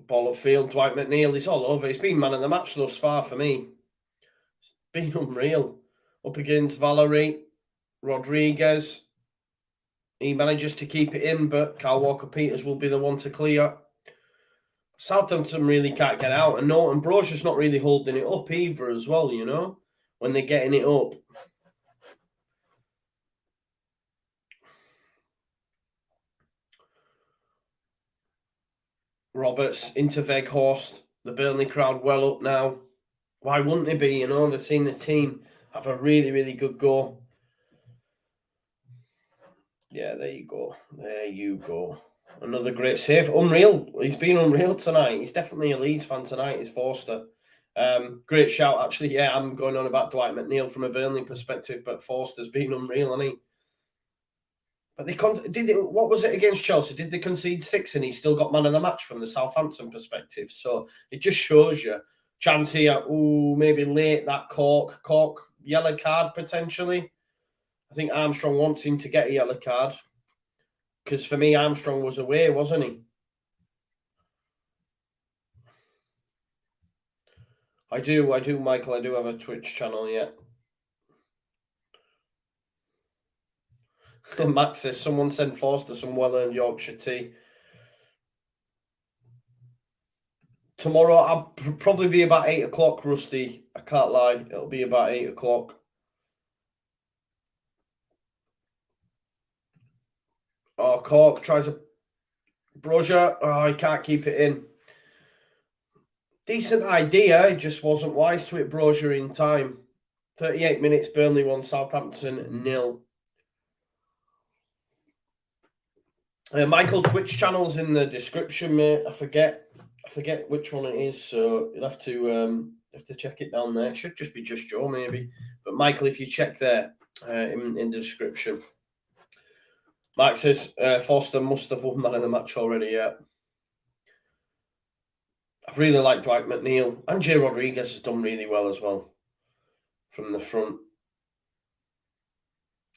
Ball upfield. Dwight McNeil is all over. He's been man of the match thus far for me. Been unreal. Up against Valerie, Rodriguez. He manages to keep it in, but Kyle Walker-Peters will be the one to clear. Southampton really can't get out, and Norton Brosier's not really holding it up either as well, you know, when they're getting it up. Roberts into Weghorst. The Burnley crowd well up now. Why wouldn't they be, you know? They've seen the team have a really, really good go. Yeah, there you go. There you go. Another great save. Unreal. He's been unreal tonight. He's definitely a Leeds fan tonight, is Forster. Great shout, actually. Yeah, I'm going on about Dwight McNeil from a Burnley perspective, but Forster's been unreal, hasn't he? But what was it against Chelsea? Did they concede 6 and he still got man of the match from the Southampton perspective? So it just shows you. Chance here, maybe late, that Cork yellow card potentially. I think Armstrong wants him to get a yellow card. Because for me, Armstrong was away, wasn't he? I do, Michael. I do have a Twitch channel, yeah. Max says, someone send Forster some well-earned Yorkshire tea. Tomorrow, I'll probably be about 8 o'clock, Rusty. I can't lie. It'll be about 8 o'clock. Oh, Cork tries a Brosier. Oh, he can't keep it in. Decent idea. It just wasn't wise to it, Brosier, in time. 38 minutes, Burnley 1, Southampton 0. Michael, Twitch channel's in the description, mate. I forget which one it is, so you'll have to check it down there. It should just be Just Joe, maybe. But Michael, if you check there in the description. Mark says Forster must have won man of the match already, yeah. I've really liked Dwight McNeil. And Jay Rodriguez has done really well as well from the front.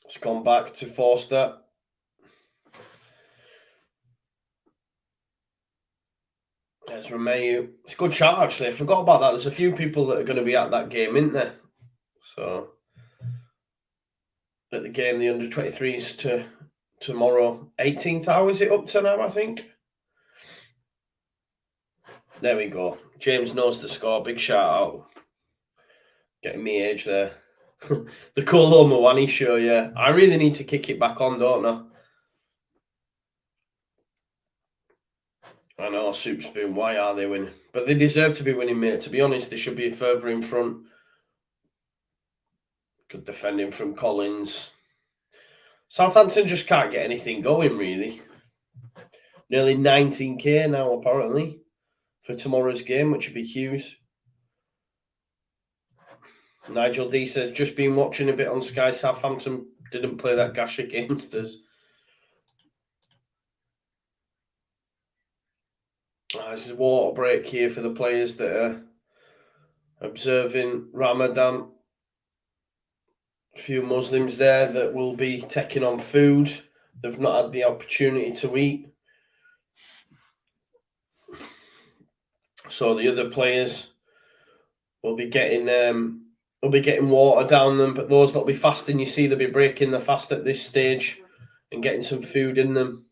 It's gone back to Forster. There's Romeu. It's a good shot, actually. I forgot about that. There's a few people that are going to be at that game, isn't there? So, at the game, the under-23s to tomorrow. 18th hour is it up to now, I think? There we go. James knows the score. Big shout out. Getting me age there. The Colo Mwani show, yeah. I really need to kick it back on, don't I? I know, Soup Spoon, why are they winning? But they deserve to be winning, mate. To be honest, they should be further in front. Good defending from Collins. Southampton just can't get anything going, really. Nearly 19k now, apparently, for tomorrow's game, which would be huge. Nigel D says, just been watching a bit on Sky. Southampton didn't play that gash against us. This is a water break here for the players that are observing Ramadan. A few Muslims there that will be taking on food. They've not had the opportunity to eat. So the other players will be getting water down them, but those that'll be fasting, you see, they'll be breaking the fast at this stage and getting some food in them.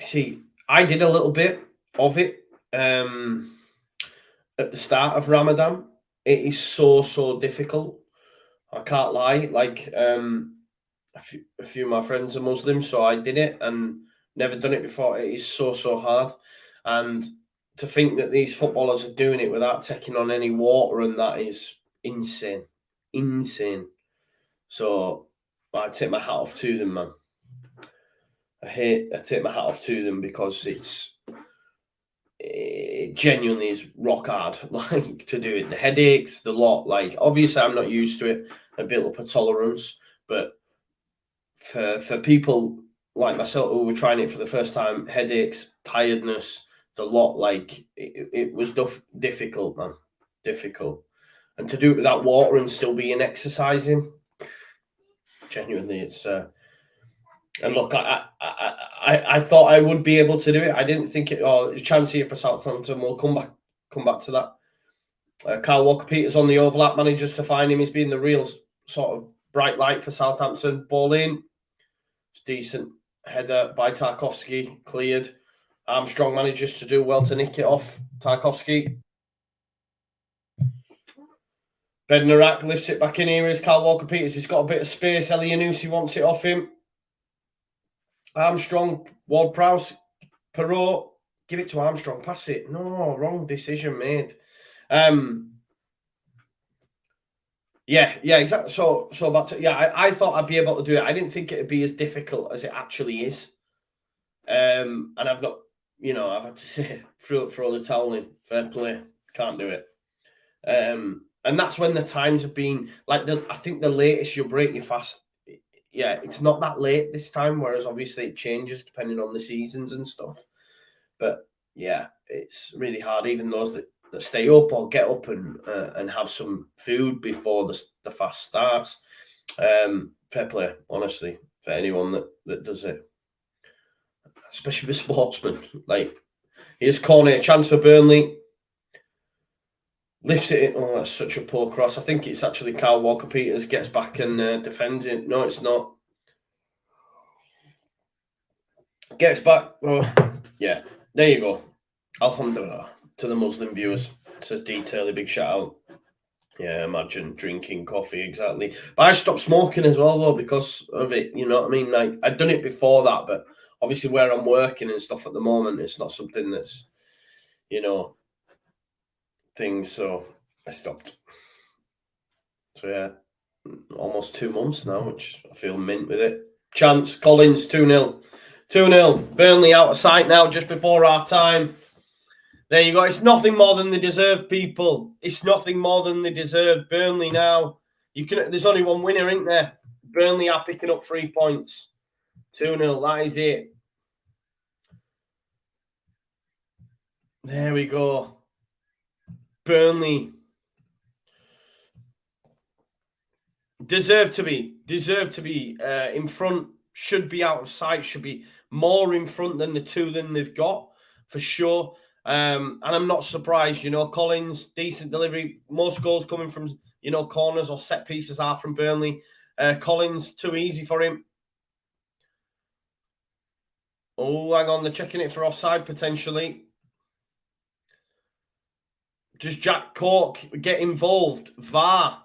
See, I did a little bit of it at the start of Ramadan. It is so difficult. I can't lie. Like a few of my friends are Muslims, so I did it and never done it before. It is so hard, and to think that these footballers are doing it without taking on any water and that is insane. So I take my hat off to them, man. I take my hat off to them because it genuinely is rock hard, like, to do it. The headaches, the lot, like, obviously I'm not used to it. I built up a tolerance, but for people like myself who were trying it for the first time, headaches, tiredness, the lot, like, it was difficult, man. Difficult. And to do it without water and still being exercising, genuinely, it's and look, I thought I would be able to do it. I didn't think it. Oh, chance here for Southampton. We'll come back to that. Kyle Walker-Peters on the overlap, manages to find him. He's been the real sort of bright light for Southampton. Ball in. It's decent. Header by Tarkowski, cleared. Armstrong manages to do well to nick it off Tarkowski. Bednarak lifts it back in here. Is Kyle Walker-Peters. He's got a bit of space. Elianusi wants it off him. Armstrong, Ward-Prowse, Perrault. Give it to Armstrong. Pass it. No, wrong decision made. Yeah, exactly. So back to, I thought I'd be able to do it. I didn't think it'd be as difficult as it actually is. And I've not, I've had to say throw the towel in. Fair play. Can't do it. And that's when the times have been like I think the latest you'll break your fast. Yeah, it's not that late this time. Whereas obviously it changes depending on the seasons and stuff. But yeah, it's really hard. Even those that stay up or get up and have some food before the fast starts. Fair play, honestly, for anyone that does it, especially with sportsmen. Like, here's corner, a chance for Burnley. Lifts it in. Oh, that's such a poor cross. I think it's actually Kyle Walker-Peters gets back and defends it. No, it's not. Gets back. Oh, yeah. There you go. Alhamdulillah to the Muslim viewers. It says Detail, a big shout out. Yeah, imagine drinking coffee, exactly. But I stopped smoking as well, though, because of it. You know what I mean? Like, I'd done it before that, but obviously where I'm working and stuff at the moment, it's not something that's, things. So I stopped. So yeah, almost 2 months now, which I feel mint with it. Chance, Collins, 2-0. 2-0. Burnley out of sight now, just before half time. There you go. It's nothing more than they deserve, people. It's nothing more than they deserve. Burnley now. There's only one winner, isn't there? Burnley are picking up 3 points. 2-0. That is it. There we go. Burnley deserve to be in front. Should be out of sight. Should be more in front than the 2 than they've got, for sure. And I'm not surprised, Collins, decent delivery, most goals coming from, corners or set pieces are from Burnley. Collins, too easy for him. Oh, hang on, they're checking it for offside, potentially. Does Jack Cork get involved? VAR.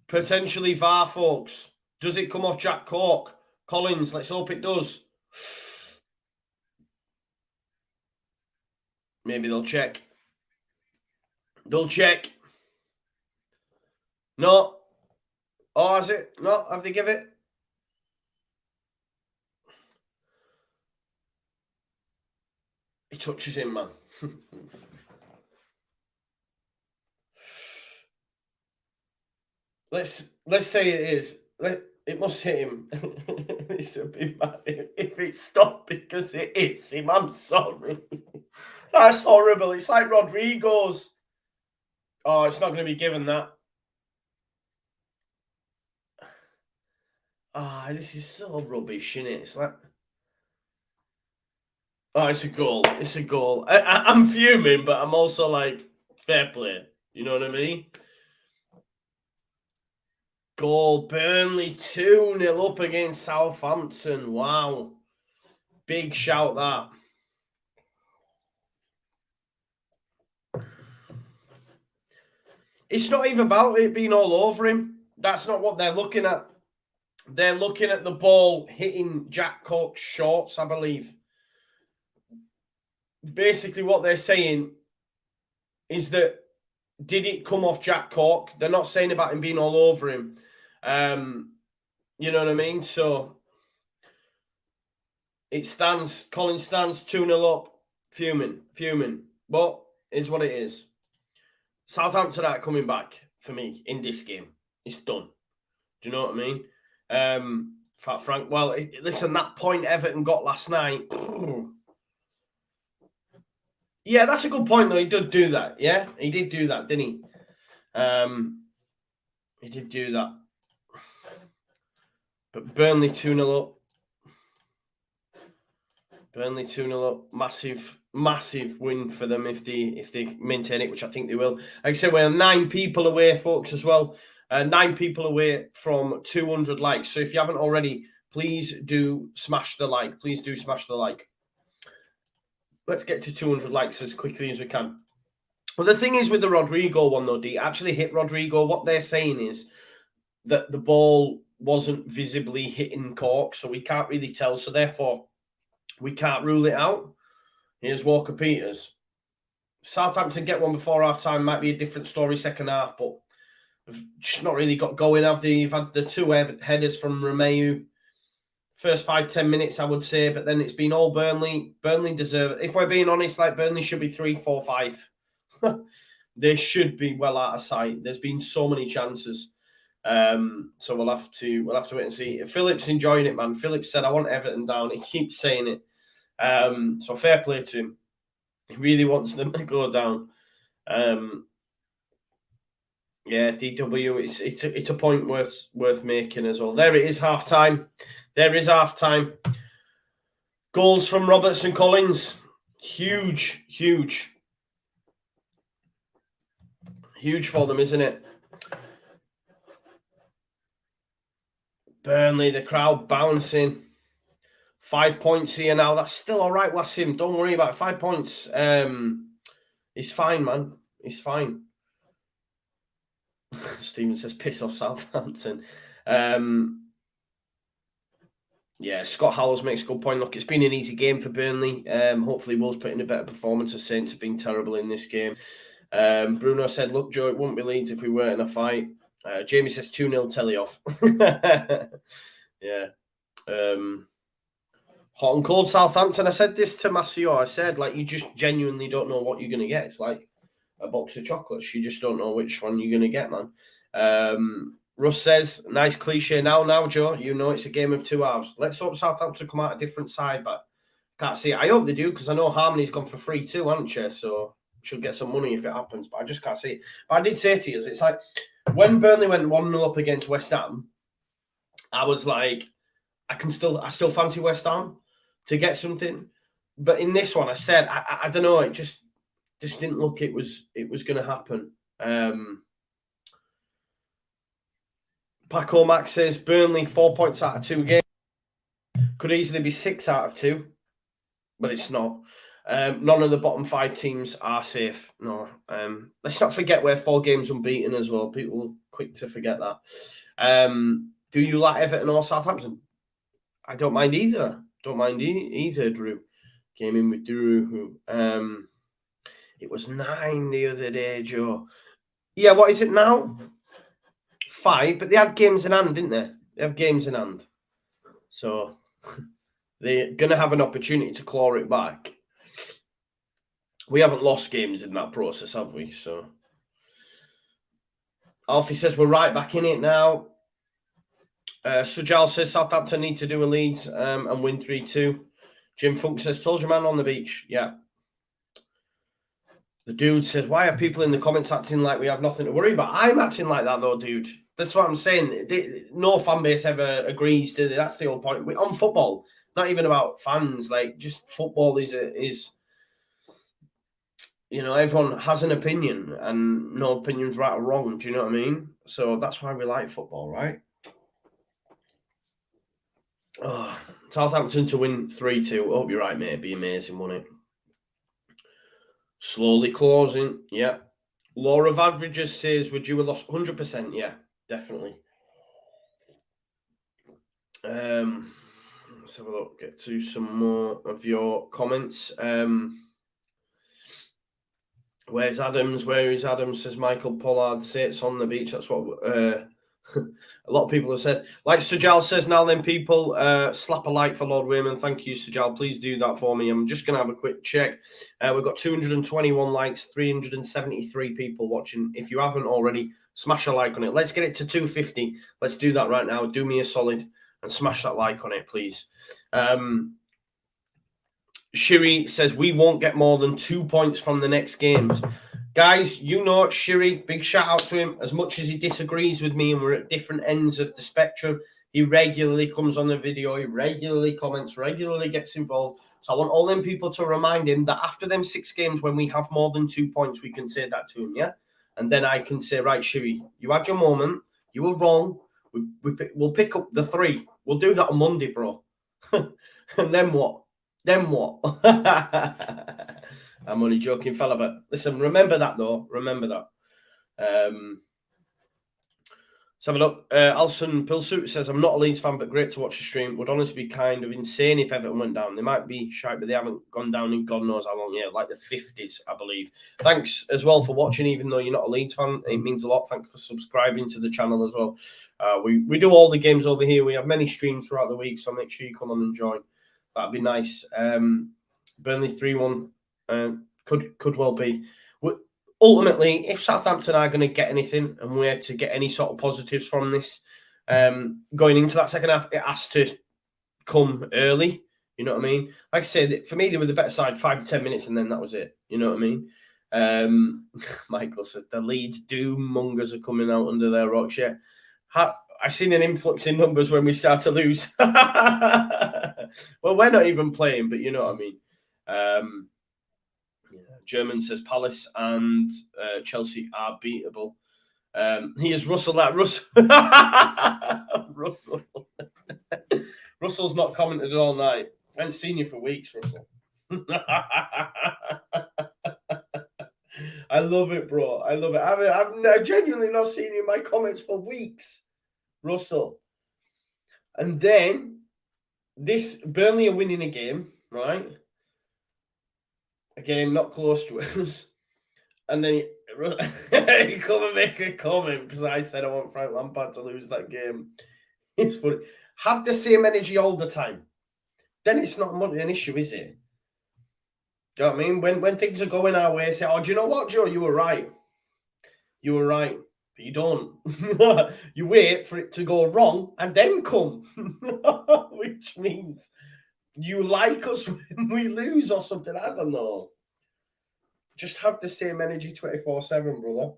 Potentially VAR, folks. Does it come off Jack Cork? Collins, let's hope it does. Maybe they'll check. No. Oh, has it? No, have they give it? He touches him, man. Let's say it is. It must hit him. It's a bit mad if it stopped because it hits him. I'm sorry. That's horrible. It's like Rodrigo's. Oh, it's not going to be given that. This is so rubbish, isn't it? It's like... Oh, it's a goal. It's a goal. I'm fuming, but I'm also like, fair play. You know what I mean? Goal. Burnley 2-0 up against Southampton. Wow. Big shout, that. It's not even about it being all over him. That's not what they're looking at. They're looking at the ball hitting Jack Cork's shorts, I believe. Basically, what they're saying is that, did it come off Jack Cork? They're not saying about him being all over him. You know what I mean? So it stands. Collins stands 2-0 up. Fuming. But it's what it is. Southampton are coming back for me in this game. It's done. Do you know what I mean? Fat Frank. Well, listen, that point Everton got last night. Yeah, that's a good point, though. He did do that. Yeah, he did do that, didn't he? He did do that. But Burnley 2-0 up. Burnley 2-0 up. Massive massive win for them if they maintain it, which I think they will. Like I said, we're 9 people away, folks, as well. 9 people away from 200 likes. So if you haven't already, please do smash the like. Please do smash the like. Let's get to 200 likes as quickly as we can. Well, the thing is with the Rodrigo one, though, D, actually hit Rodrigo. What they're saying is that the ball wasn't visibly hitting Cork, so we can't really tell. So therefore, we can't rule it out. Here's Walker Peters. Southampton get one before half-time. Might be a different story second half, but they've just not really got going, have they? You've had the 2 headers from Romeu. First 5-10 minutes, I would say, but then it's been all Burnley. Burnley deserve it. If we're being honest, like Burnley should be 3, 4, 5. They should be well out of sight. There's been so many chances. So we'll have to wait and see. Philip's enjoying it, man. Philip said, I want Everton down. He keeps saying it. So fair play to him. He really wants them to go down. Yeah, DW, it's a point worth making as well. There it is, half time. There is half time. Goals from Robertson Collins. Huge for them, isn't it? Burnley, the crowd bouncing. 5 points here now. That's still all right, Wassim. Don't worry about it. 5 points. He's fine, man. He's fine. Stephen says, piss off Southampton. Yeah, Scott Howells makes a good point. Look, it's been an easy game for Burnley. Hopefully Wolves put in a better performance. The Saints have been terrible in this game. Bruno said, look, Joe, it wouldn't be Leeds if we weren't in a fight. Jamie says 2-0 telly off. Yeah. Hot and cold Southampton. I said this to Masio. I said, like, you just genuinely don't know what you're going to get. It's like a box of chocolates. You just don't know which one you're going to get, man. Russ says, nice cliche now, Joe. You know it's a game of 2 halves. Let's hope Southampton come out a different side, but can't see it. I hope they do, because I know Harmony's gone for free too, hasn't she? So she'll get some money if it happens, but I just can't see it. But I did say to you, it's like, when Burnley went 1-0 up against West Ham, I was like, I still fancy West Ham to get something. But in this one, I said, I don't know, it just didn't look it was going to happen. Paco Max says, Burnley 4 points out of 2 games. Could easily be 6 out of 2, but it's not. None of the bottom 5 teams are safe. No. Let's not forget we're 4 games unbeaten as well. People are quick to forget that. Do you like Everton or Southampton? I don't mind either. Don't mind either, Drew. Came in with Drew. It was 9 the other day, Joe. Yeah, what is it now? 5, but they had games in hand, didn't they? They have games in hand. So they're going to have an opportunity to claw it back. We haven't lost games in that process, have we? So Alfie says we're right back in it now. Sujal says Southampton need to do a Leeds and win 3-2. Jim Funk says, told you, man, on the beach. Yeah. The dude says, why are people in the comments acting like we have nothing to worry about? I'm acting like that, though, dude. That's what I'm saying. No fan base ever agrees to it. That's the whole point. On football, not even about fans. Like, just football is you know, everyone has an opinion, and no opinion's right or wrong. Do you know what I mean? So that's why we like football, right? Oh, Southampton to win 3-2. Hope you're right, mate. It'd be amazing, wouldn't it? Slowly closing. Yeah. Laura of Averages says, would you have lost 100%? Yeah, definitely. Let's have a look. Get to some more of your comments. Where's Adams? Where is Adams? Says Michael Pollard. Say it's on the beach. That's what a lot of people have said. Like Sujal says, now then, people, slap a like for Lord Wayman. Thank you, Sujal. Please do that for me. I'm just going to have a quick check. We've got 221 likes, 373 people watching. If you haven't already, smash a like on it. Let's get it to 250. Let's do that right now. Do me a solid and smash that like on it, please. Shiri says we won't get more than 2 points from the next games. Guys, you know Shiri, big shout out to him. As much as he disagrees with me and we're at different ends of the spectrum, he regularly comes on the video, he regularly comments, regularly gets involved. So I want all them people to remind him that after them 6 games, when we have more than 2 points, we can say that to him, yeah? And then I can say, right, Shuey, you had your moment. You were wrong. We'll pick up the 3. We'll do that on Monday, bro. And then what? Then what? I'm only joking, fella, but listen, remember that, though. Remember that. Let's have a look. Alson Pilsuit says, I'm not a Leeds fan, but great to watch the stream. Would honestly be kind of insane if Everton went down. They might be shy, but they haven't gone down in God knows how long yet, like the 50s, I believe. Thanks as well for watching, even though you're not a Leeds fan. It means a lot. Thanks for subscribing to the channel as well. We do all the games over here. We have many streams throughout the week, so make sure you come on and join. That'd be nice. Burnley 3-1 could well be. Ultimately, if Southampton are going to get anything and we're to get any sort of positives from this, going into that second half, it has to come early. You know what I mean? Like I said, for me, they were the better side 5 to 10 minutes, and then that was it. You know what I mean? Michael says the Leeds doom-mongers are coming out under their rocks. Yeah, I've seen an influx in numbers when we start to lose. Well, we're not even playing, but you know what I mean. German says Palace and Chelsea are beatable. Here's Russell. Russell. Russell's not commented all night. I haven't seen you for weeks, Russell. I love it, bro. I love it. I've genuinely not seen you in my comments for weeks, Russell. And then this Burnley are winning a game, right? Again, not close to us. And then he come and make a comment because I said I want Frank Lampard to lose that game. It's funny. Have the same energy all the time. Then it's not an issue, is it? Do you know what I mean? When things are going our way, say, oh, do you know what, Joe? You were right. You were right. But you don't. You wait for it to go wrong and then come. Which means you like us when we lose or something. I don't know. Just have the same energy 24/7, brother.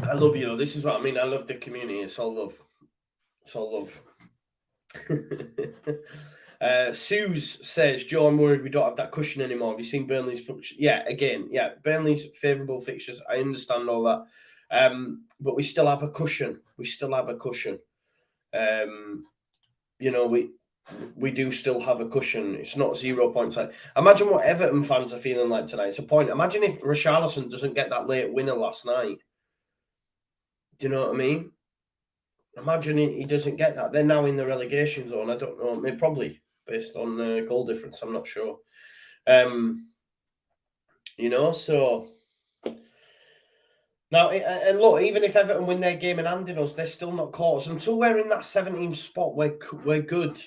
I love you. This is what I mean. I love the community. It's all love. It's all love. Suze says, Joe, I'm worried we don't have that cushion anymore. Have you seen Burnley's fixtures? Yeah, again, yeah. Burnley's favourable fixtures. I understand all that. But we still have a cushion. We still have a cushion. You know, we do still have a cushion. It's not 0 points. Imagine what Everton fans are feeling like tonight. It's a point. Imagine if Richarlison doesn't get that late winner last night. Do you know what I mean? Imagine he doesn't get that. They're now in the relegation zone. I don't know. Maybe probably based on goal difference. I'm not sure. You know, so now, and look, even if Everton win their game and handing us, they're still not caught us. Until we're in that 17th spot, we're good.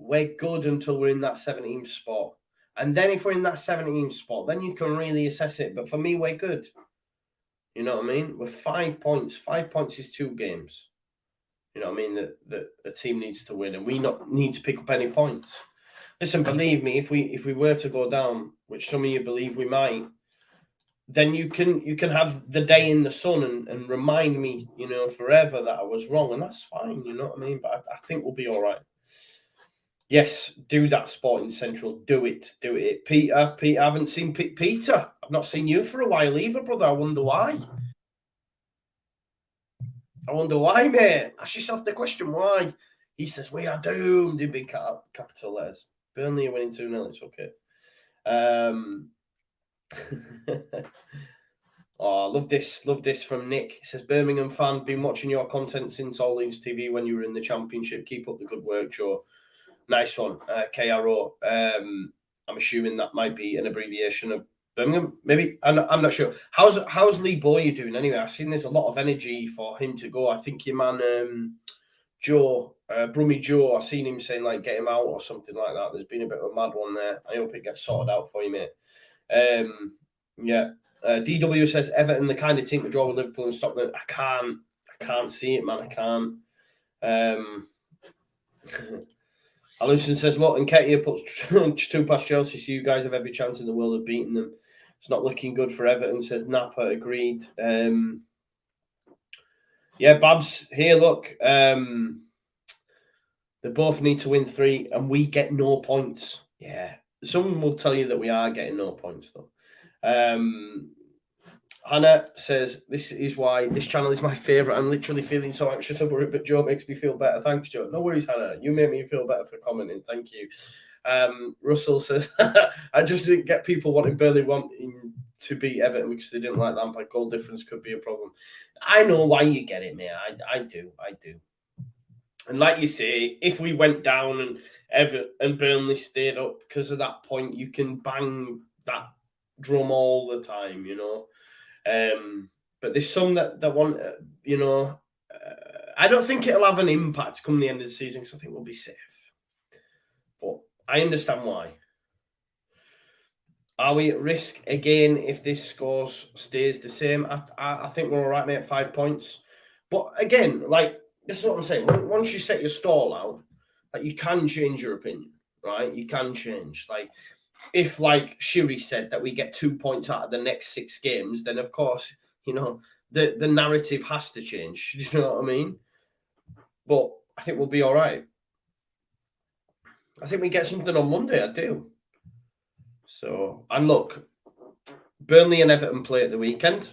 We're good until we're in that 17th spot. And then if we're in that 17th spot, then you can really assess it. But for me, we're good. You know what I mean? We're 5 points. 5 points is 2 games. You know what I mean? That a team needs to win, and we not need to pick up any points. Listen, believe me, if we were to go down, which some of you believe we might, then you can have the day in the sun and remind me, you know, forever that I was wrong, and that's fine. You know what I mean? But I think we'll be all right. Yes, do that, Sporting Central. Do it. Peter, I haven't seen Peter. I've not seen you for a while either, brother. I wonder why. Mate. Ask yourself the question, why? He says, we are doomed in big capital letters. Burnley are winning 2-0. It's okay. Oh, love this from Nick. He says, Birmingham fan, been watching your content since All Leeds TV when you were in the Championship. Keep up the good work, Joe. Nice one, KRO. I'm assuming that might be an abbreviation of Birmingham. Maybe I'm not sure. How's Lee Bowyer doing anyway? I've seen there's a lot of energy for him to go. I think your man Joe, Brummy Joe. I've seen him saying like get him out or something like that. There's been a bit of a mad one there. I hope it gets sorted out for you, mate. Yeah. DW says Everton the kind of team to draw with Liverpool and stop them. I can't see it, man. I can't. Aluson says, look, Nketiah puts 2 past Chelsea, so you guys have every chance in the world of beating them. It's not looking good for Everton, says Napa. Agreed. Yeah, Babs, here, look. The They both need to win 3, and we get no points. Yeah, someone will tell you that we are getting no points, though. Hannah says, this is why this channel is my favourite. I'm literally feeling so anxious over it, but Joe makes me feel better. Thanks, Joe. No worries, Hannah. You made me feel better for commenting. Thank you. Russell says, I just didn't get people wanting to beat Everton because they didn't like Lampard. Goal difference could be a problem. I know why you get it, mate. I do. And like you say, if we went down and Everton and Burnley stayed up because of that point, you can bang that drum all the time, you know. But there's some that want, you know, I don't think it'll have an impact come the end of the season because I think we'll be safe. But I understand why. Are we at risk again if this score stays the same? I think we're all right, mate, 5 points. But again, like, this is what I'm saying. Once you set your stall out, like, you can change your opinion, right? You can change. Like, if, like Shiri said, that we get 2 points out of the next 6 games, then of course, you know, the narrative has to change. Do you know what I mean? But I think we'll be all right. I think we get something on Monday. I do. So, and look, Burnley and Everton play at the weekend.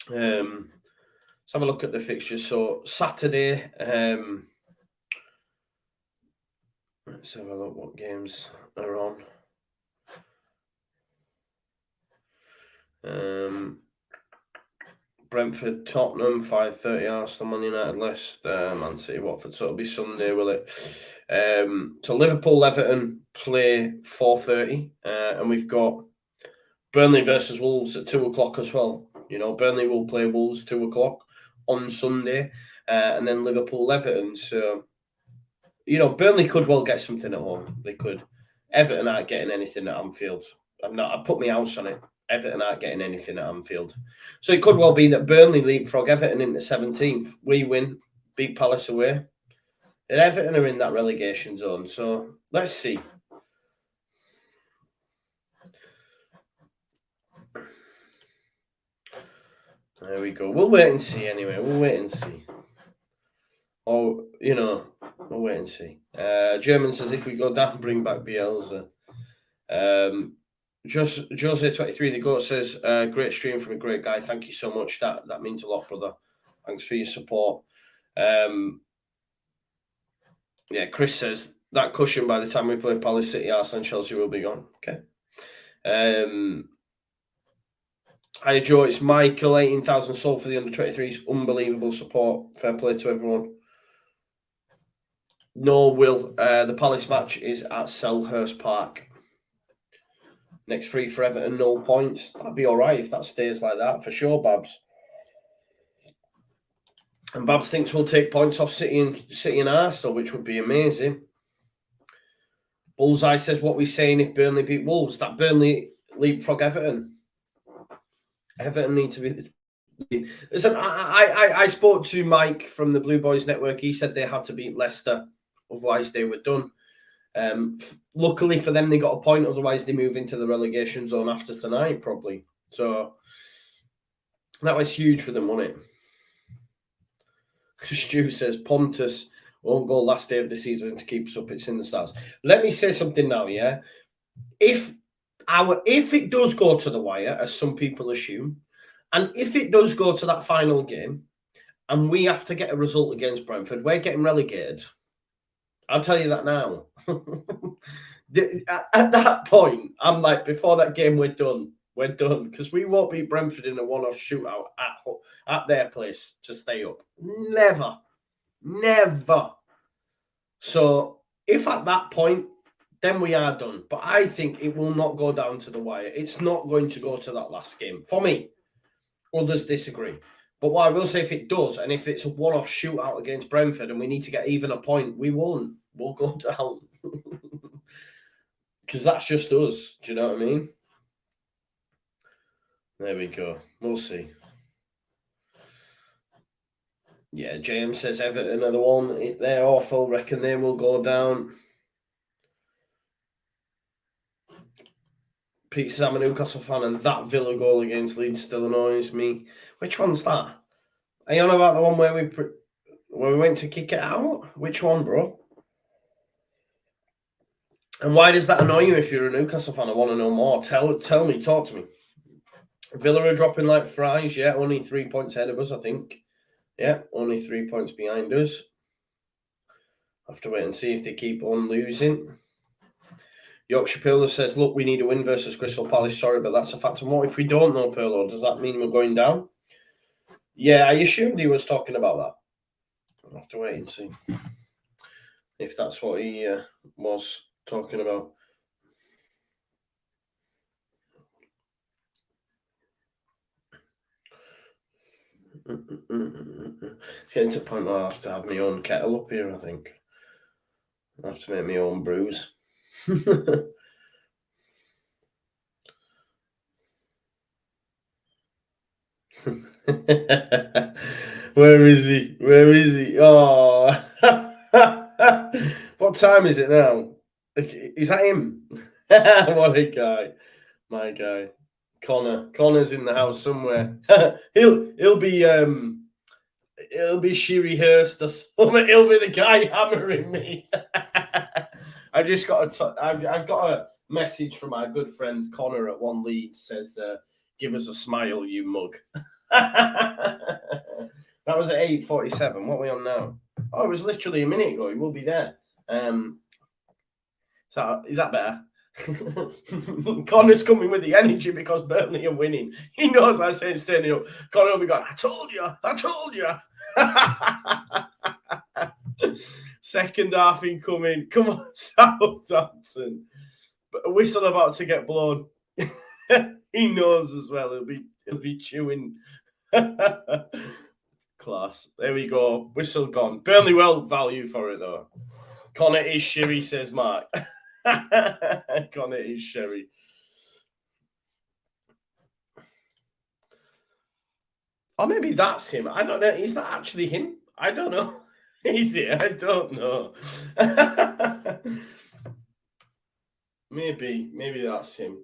Let's have a look at the fixtures. So, Saturday, let's have a look what games are on. Brentford, Tottenham, 5:30, Arsenal, Man United, Leicester, Man City, Watford. So it'll be Sunday, will it? So Liverpool, Everton play 4:30, and we've got Burnley versus Wolves at 2:00 as well. You know, Burnley will play Wolves 2:00 on Sunday, and then Liverpool, Everton. So, you know, Burnley could well get something at home. They could. Everton aren't getting anything at Anfield. I put my house on it. Everton aren't getting anything at Anfield. So it could well be that Burnley leapfrog Everton into 17th. We win, beat Palace away. And Everton are in that relegation zone. So let's see. There we go. We'll wait and see anyway. We'll wait and see. Oh, you know, we'll wait and see. German says, if we go down, bring back Bielsa. Jose23, the GOAT says, great stream from a great guy. Thank you so much. That means a lot, brother. Thanks for your support. Yeah, Chris says, that cushion by the time we play Palace, City, Arsenal and Chelsea will be gone. Okay. Hi, Joe. It's Michael, 18,000 sold for the under-23s. Unbelievable support. Fair play to everyone. No, Will. The Palace match is at Selhurst Park. Next 3 for Everton, 0 points. That'd be all right if that stays like that, for sure, Babs. And Babs thinks we'll take points off City and Arsenal, which would be amazing. Bullseye says, what we're saying if Burnley beat Wolves, that Burnley leapfrog Everton. Everton need to be... Listen, I spoke to Mike from the Blue Boys Network. He said they had to beat Leicester, otherwise they were done. Luckily for them, they got a point. Otherwise, they move into the relegation zone after tonight, probably. So that was huge for them, wasn't it? Stu says Pontus won't go last day of the season to keep us up. It's in the stars. Let me say something now, yeah. If it does go to the wire, as some people assume, and if it does go to that final game, and we have to get a result against Brentford, we're getting relegated. I'll tell you that now. At that point, I'm like, before that game, we're done. We're done. Because we won't beat Brentford in a one-off shootout at their place to stay up. Never. Never. So, if at that point, then we are done. But I think it will not go down to the wire. It's not going to go to that last game. For me. Others disagree. But what I will say, if it does, and if it's a one-off shootout against Brentford and we need to get even a point, we won't. We'll go down. Because that's just us. Do you know what I mean? There we go. We'll see. Yeah, James says Everton are the one. They're awful. Reckon they will go down. Pete says, I'm a Newcastle fan and that Villa goal against Leeds still annoys me. Which one's that? Are you on about the one where we went to kick it out? Which one, bro? And why does that annoy you if you're a Newcastle fan? I want to know more. Tell me, talk to me. Villa are dropping like fries. Yeah, only 3 points ahead of us, I think. Yeah, only 3 points behind us. Have to wait and see if they keep on losing. Yorkshire Pirlo says, look, we need a win versus Crystal Palace. Sorry, but that's a fact. And what if we don't know, Pirlo? Does that mean we're going down? Yeah, I assumed he was talking about that. I'll have to wait and see if that's what he was talking about. It's getting to the point where I have to have my own kettle up here, I think. I have to make my own brews. Where is he? Where is he? Oh. What time is it now? Is that him? What a guy. My guy. Connor's in the house somewhere. he'll be Sherry Hurst or something. He'll be the guy hammering me. I just got I've got a message from our good friend Connor at One Leeds. Says, "Give us a smile, you mug." That was at 8:47. What are we on now? Oh, it was literally a minute ago. He will be there. So is that better? Connor's coming with the energy because Burnley are winning. He knows I say standing up. Connor will be going, I told you. Second half incoming. Come on, Southampton. But a whistle about to get blown. He knows as well. He'll be chewing. Class. There we go. Whistle gone. Burnley well value for it though. Connor is Sherry, says Mark. Connor is Sherry. Or maybe that's him. I don't know. Is that actually him? I don't know. Is it? I don't know. Maybe that's him.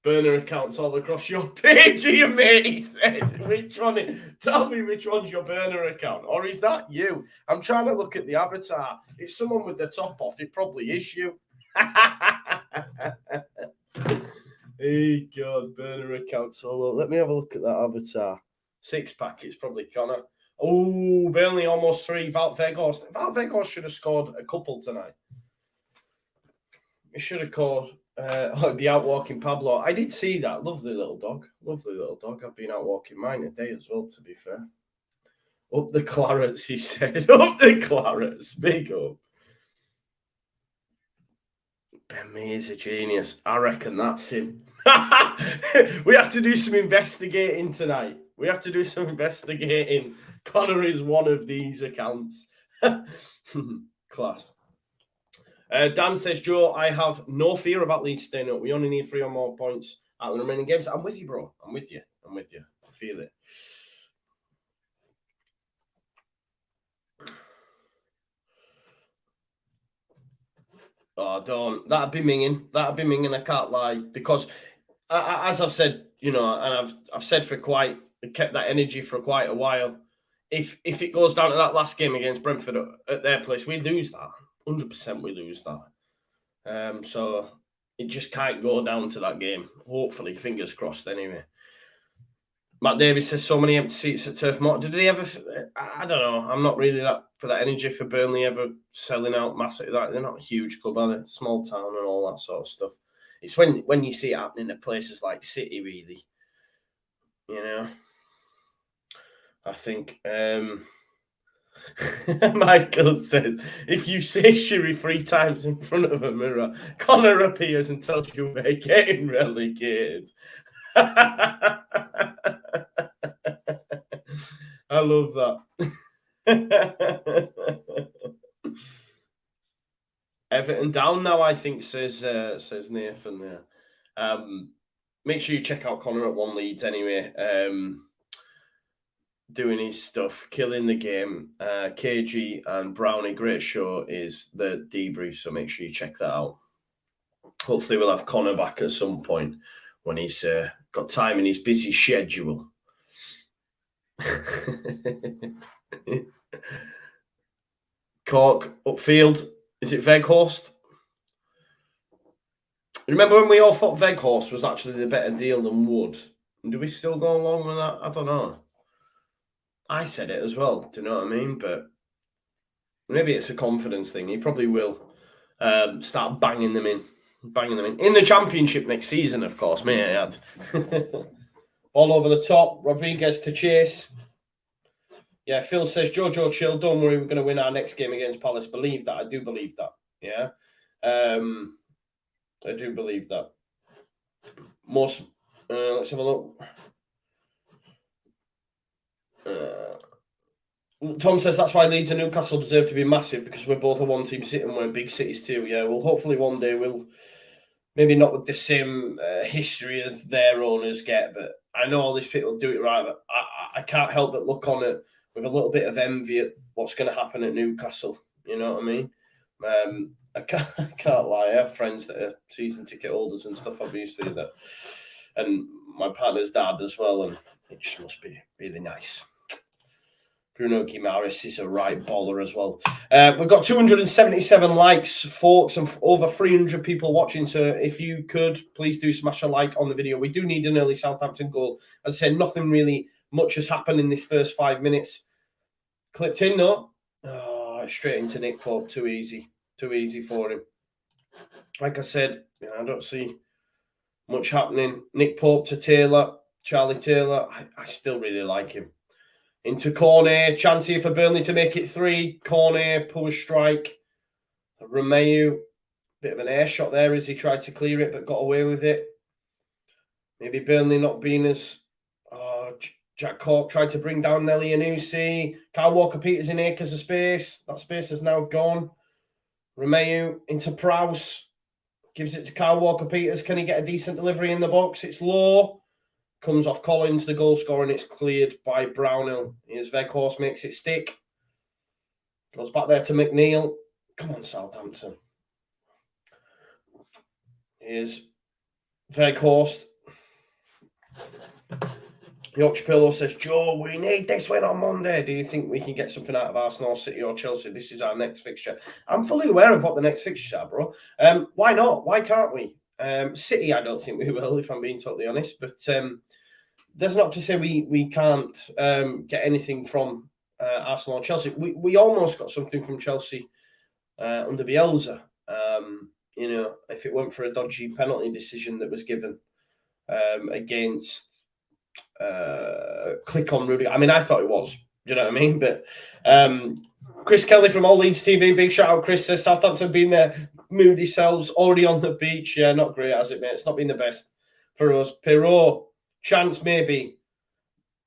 Burner accounts all across your page, you mate, he said. Which one? Tell me which one's your burner account. Or is that you? I'm trying to look at the avatar. It's someone with the top off. It probably is you. Hey, God, burner accounts all over. Let me have a look at that avatar. 6-pack, it's probably Connor. Oh, Burnley almost 3. Wout Weghorst should have scored a couple tonight. He should have called. Be out walking Pablo. I did see that. Lovely little dog. I've been out walking mine today as well, to be fair. Up the Clarets, he said. Up the Clarets. Big up. Ben Mee is a genius. I reckon that's him. We have to do some investigating tonight. Connor is one of these accounts. Class. Dan says, Joe, I have no fear about Leeds staying up. We only need 3 or more points at the remaining games. I'm with you, bro. I'm with you. I feel it. Oh, don't. That'd be minging. I can't lie. Because, as I've said, and I've said kept that energy for quite a while. If it goes down to that last game against Brentford at their place, we lose that. 100% we lose that. So it just can't go down to that game. Hopefully, fingers crossed anyway. Matt Davis says so many empty seats at Turf Moor. Did they ever? I don't know. I'm not really that for that energy for Burnley ever selling out massive. Like they're not a huge club, are they? Small town and all that sort of stuff. It's when you see it happening at places like City, really. I think. Michael says, if you say Sherry 3 times in front of a mirror, Connor appears and tells you we're getting relegated. I love that. Everton down now, I think, says Nathan there. Make sure you check out Connor at One Leeds anyway. Doing his stuff, killing the game. KG and Brownie, great show is the debrief, so make sure you check that out. Hopefully we'll have Connor back at some point when he's got time in his busy schedule. Cork, upfield. Is it Weghorst? Remember when we all thought Veghorst was actually the better deal than Wood? Do we still go along with that? I don't know. I said it as well. Do you know what I mean? But maybe it's a confidence thing. He probably will start banging them in the Championship next season. Of course, may I add. All over the top. Rodriguez to chase. Yeah, Phil says, Jojo, chill. Don't worry, we're going to win our next game against Palace. Believe that. I do believe that. Yeah. I do believe that. Let's have a look. Tom says that's why Leeds and Newcastle deserve to be massive, because we're both a one-team city and we're big cities too. Yeah, well, hopefully one day we'll, maybe not with the same history as their owners get, but I know all these people do it right, but I can't help but look on it with a little bit of envy at what's going to happen at Newcastle. You know what I mean? I can't lie. I have friends that are season ticket holders and stuff, obviously, and my partner's dad as well, and it just must be really nice. Bruno Guimaraes is a right baller as well. We've got 277 likes, folks, and over 300 people watching. So if you could, please do smash a like on the video. We do need an early Southampton goal. As I said, nothing really much has happened in this first 5 minutes. Clipped in, no? Oh, straight into Nick Pope. Too easy. Too easy for him. Like I said, I don't see much happening. Nick Pope to Taylor. Charlie Taylor. I still really like him. Into Cornet, chance here for Burnley to make it 3. Cornet, poor strike. Romeu, bit of an air shot there as he tried to clear it, but got away with it. Maybe Burnley not being as... Jack Cork tried to bring down Nelly Anusi. Kyle Walker-Peters in acres of space. That space has now gone. Romeu into Prowse. Gives it to Kyle Walker-Peters. Can he get a decent delivery in the box? It's low. Comes off Collins, the goal scorer, and it's cleared by Brownhill. Here's Veghorst, makes it stick. Goes back there to McNeil. Come on, Southampton. Here's Veghorst. Yorkshire Pillow says, Joe, we need this win on Monday. Do you think we can get something out of Arsenal, City or Chelsea? This is our next fixture. I'm fully aware of what the next fixtures are, bro. Why not? Why can't we? City, I don't think we will, if I'm being totally honest. But that's not to say we can't get anything from Arsenal or Chelsea. We almost got something from Chelsea under Bielsa. If it weren't for a dodgy penalty decision that was given against Click on Rudy. I mean, I thought it was. Do you know what I mean? But Chris Kelly from All Leeds TV, big shout out, Chris, says Southampton being their moody selves, already on the beach. Yeah, not great, has it, mate? It's not been the best for us. Perrault, chance maybe.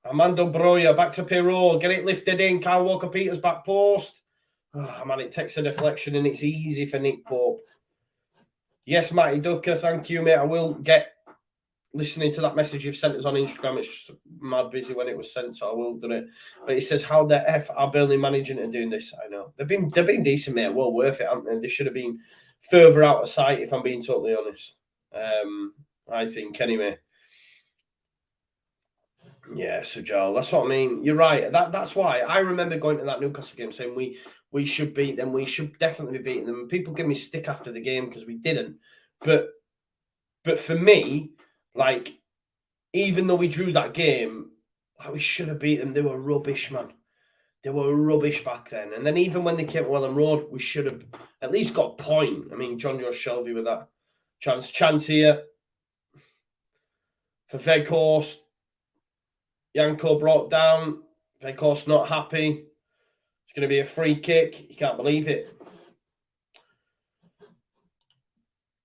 Armando Broya, back to Perrault, get it lifted in. Kyle Walker-Peters, back post. Oh, man, it takes a deflection and it's easy for Nick Pope. Yes, Matty Ducker, thank you, mate. I will get listening to that message you've sent us on Instagram. It's just mad busy when it was sent, so I will do it. But he says, how the F are Burnley managing to doing this? I know. They've been decent, mate. Well worth it, haven't they? They should have been further out of sight, if I'm being totally honest. I think, anyway. Yeah, so Joel, that's what I mean. You're right. That's why I remember going to that Newcastle game saying we should beat them. We should definitely be beating them. People give me stick after the game because we didn't. But for me, like, even though we drew that game, we should have beat them. They were rubbish, man. They were rubbish back then. And then even when they came to Welland Road, we should have at least got a point. I mean, John Joe Shelby with that chance here for Veghorst. Yanko brought down. Veghorst not happy. It's going to be a free kick. You can't believe it.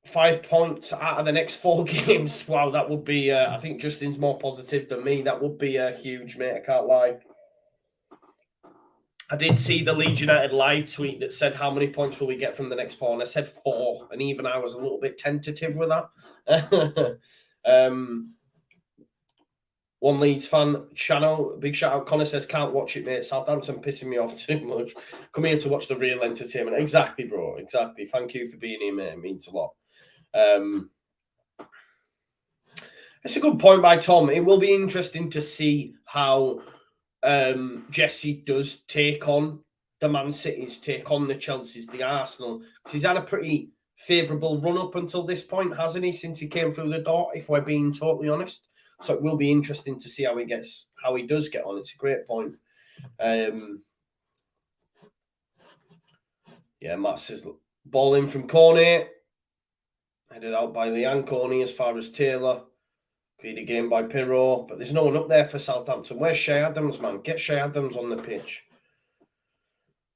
5 points out of the next 4 games. Wow, that would be, I think Justin's more positive than me. That would be huge, mate. I can't lie. I did see the Leeds United live tweet that said, how many points will we get from the next 4? And I said 4. And even I was a little bit tentative with that. One Leeds fan channel, big shout out. Connor says, can't watch it, mate. Southampton pissing me off too much. Come here to watch the real entertainment. Exactly, bro. Exactly. Thank you for being here, mate. It means a lot. It's a good point by Tom. It will be interesting to see how Jesse does take on the Man Cities, take on the Chelseas, the Arsenal. He's had a pretty favourable run up until this point, hasn't he? Since he came through the door, if we're being totally honest. So it will be interesting to see how he does get on. It's a great point. Yeah, Matt says ball in from Cornet, headed out by Leanne Corney as far as Taylor. Cleared again by Pirro, but there's no one up there for Southampton. Where's Shea Adams, man? Get Shea Adams on the pitch.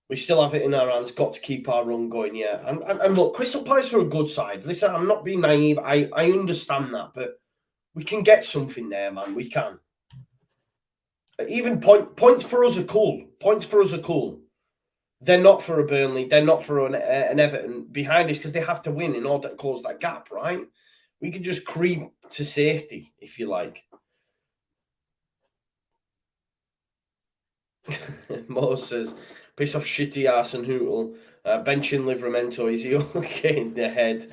We still have it in our hands. Got to keep our run going, yeah. And look, Crystal Palace are a good side. Listen, I'm not being naive. I understand that, but we can get something there, man. We can. Even points for us are cool. Points for us are cool. They're not for a Burnley. They're not for an Everton behind us because they have to win in order to close that gap, right? We can just creep to safety, if you like. Mo says, piss off shitty arse and Hootle. Benching Livramento, is he okay in the head?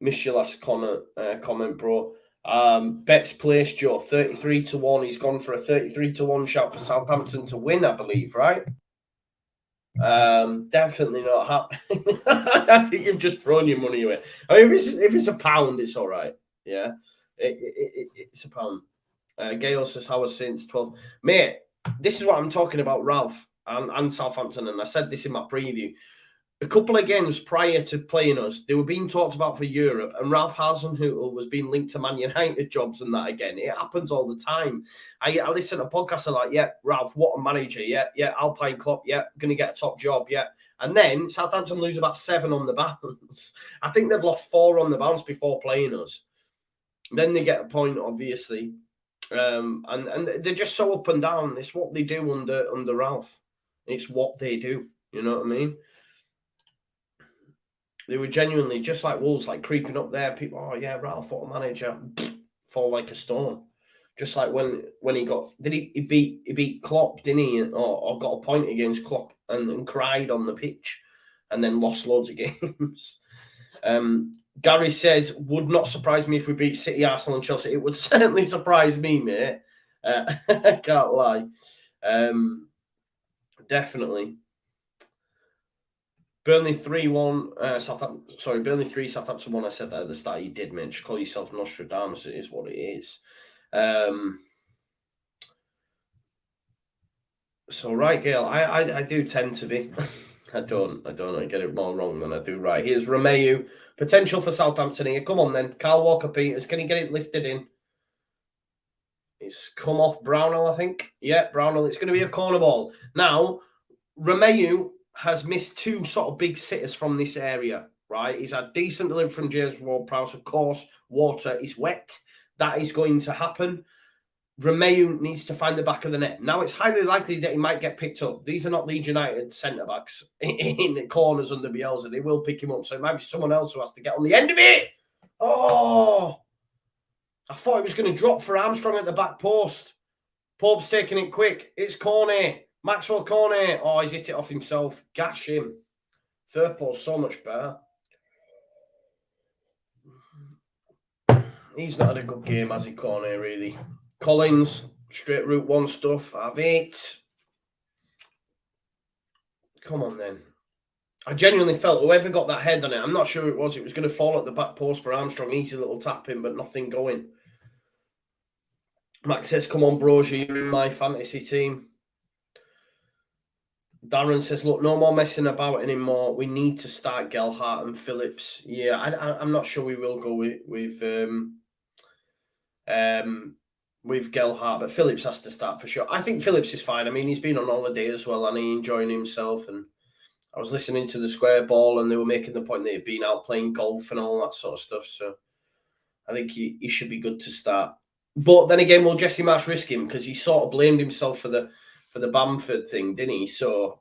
Missed your last comment, bro. Bet's place, Joe, 33-1. He's gone for a 33-1 shout for Southampton to win, I believe, right? Definitely not happening. I think you've just thrown your money away. I mean, if it's a pound, it's all right. Yeah, it's a pound. Gail says, how was since 12? Mate, this is what I'm talking about, Ralph and Southampton, and I said this in my preview. A couple of games prior to playing us, they were being talked about for Europe, and Ralph Hasenhüttl was being linked to Man United jobs and that again. It happens all the time. I listen to podcasts, I'm like, yeah, Ralph, what a manager. Yeah, Alpine Klopp, yeah, going to get a top job, yeah. And then Southampton lose about 7 on the bounce. I think they've lost 4 on the bounce before playing us. Then they get a point, obviously. And they're just so up and down. It's what they do under Ralph. It's what they do. You know what I mean? They were genuinely just like Wolves, like creeping up there. People, oh yeah, Ralph, what a manager, fall like a stone. Just like when he got, he beat Klopp, didn't he? Or got a point against Klopp and cried on the pitch, and then lost loads of games. Gary says, would not surprise me if we beat City, Arsenal, and Chelsea. It would certainly surprise me, mate. I can't lie. Definitely. Burnley 3-1, Southampton. Sorry, Burnley 3, Southampton 1. I said that at the start. You did, Mitch. Call yourself Nostradamus. It is what it is. So right, Gail, I do tend to be. I don't. I get it more wrong than I do right. Here's Romeu. Potential for Southampton here. Come on then. Kyle Walker-Peters. Can he get it lifted in? It's come off Brownell, I think. Yeah, Brownell. It's going to be a corner ball. Now, Romeu has missed 2 sort of big sitters from this area, right? He's had decent delivery from James Ward-Prowse. Of course, water is wet. That is going to happen. Romeu needs to find the back of the net. Now, it's highly likely that he might get picked up. These are not Leeds United centre-backs in the corners under Bielsa. They will pick him up. So it might be someone else who has to get on the end of it. Oh! I thought he was going to drop for Armstrong at the back post. Pope's taking it quick. It's Cornet. Maxwell Cornet. Oh, he's hit it off himself. Gash him. Third post, so much better. He's not had a good game, has he, Cornet, really? Collins, straight route 1 stuff. Have it. Come on, then. I genuinely felt whoever got that head on it, I'm not sure it was going to fall at the back post for Armstrong. Easy little tapping, but nothing going. Max says, come on, Brozier, you're in my fantasy team. Darren says, look, no more messing about anymore. We need to start Gelhardt and Phillips. Yeah, I'm not sure we will go with Gelhardt, but Phillips has to start for sure. I think Phillips is fine. I mean, he's been on holiday as well, and he's enjoying himself. And I was listening to the Square Ball, and they were making the point that he'd been out playing golf and all that sort of stuff. So I think he should be good to start. But then again, will Jesse Marsh risk him? Because he sort of blamed himself for the Bamford thing, didn't he? So,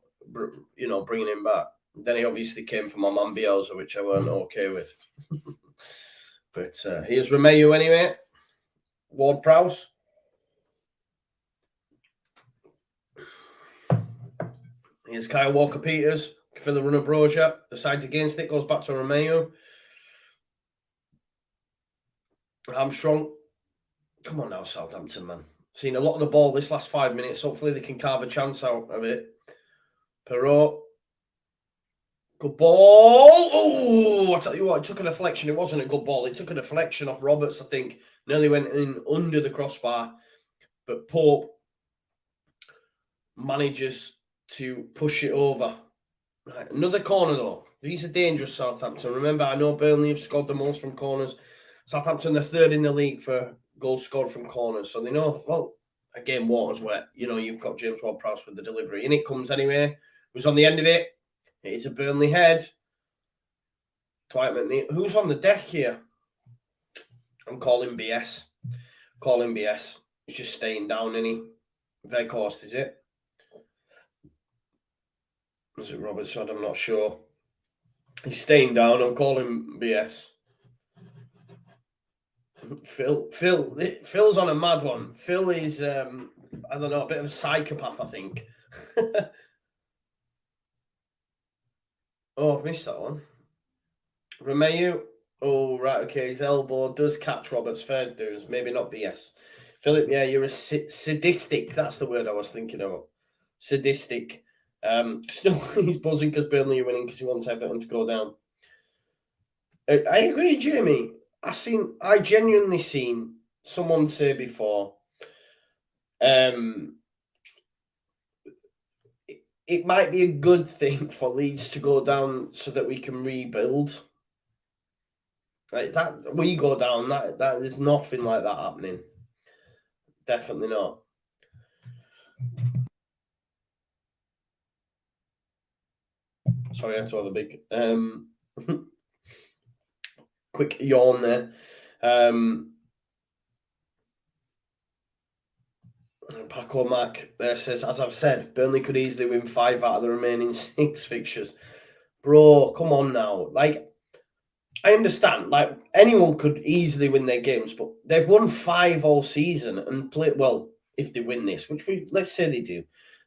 you know, bringing him back. Then he obviously came for my man Bielsa, which I weren't okay with. But here's Romeu anyway. Ward-Prowse. Here's Kyle Walker-Peters for the run of Brozier. The side's against it. Goes back to Romeu. Armstrong. Come on now, Southampton, man. Seen a lot of the ball this last 5 minutes. Hopefully they can carve a chance out of it. Perrault. Good ball. Oh, I tell you what, it took a deflection. It wasn't a good ball. It took a deflection off Roberts, I think. Nearly went in under the crossbar. But Pope manages to push it over. Right, another corner, though. These are dangerous, Southampton. Remember, I know Burnley have scored the most from corners. Southampton, they're third in the league for goals scored from corners. So they know, well, again, water's wet. You know, you've got James Ward-Prowse with the delivery. And it comes anyway. Who's on the end of it? It's a Burnley head. Dwight McNeil. Who's on the deck here? I'm calling BS. Calling BS. He's just staying down, isn't he? Veghorst, is it? Is it Robertson? I'm not sure. He's staying down. I'm calling BS. Phil's on a mad one. Phil is, I don't know, a bit of a psychopath, I think. Oh, I've missed that one. Romeu. Oh, right, okay. His elbow does catch Roberts' fair dues. Maybe not BS. Philip, yeah, you're a sadistic. That's the word I was thinking of. Sadistic. Still, he's buzzing because Burnley are winning because he wants Everton to go down. I agree, Jamie. I genuinely seen someone say before, it might be a good thing for Leeds to go down so that we can rebuild. Like that, we go down. That there's nothing like that happening. Definitely not. Sorry, I had to have a big quick yawn there. Paco Mac there says, as I've said, Burnley could easily win 5 out of the remaining 6 fixtures. Bro, come on now. Like, I understand, like, anyone could easily win their games, but they've won 5 all season and played, well, if they win this, which let's say they do,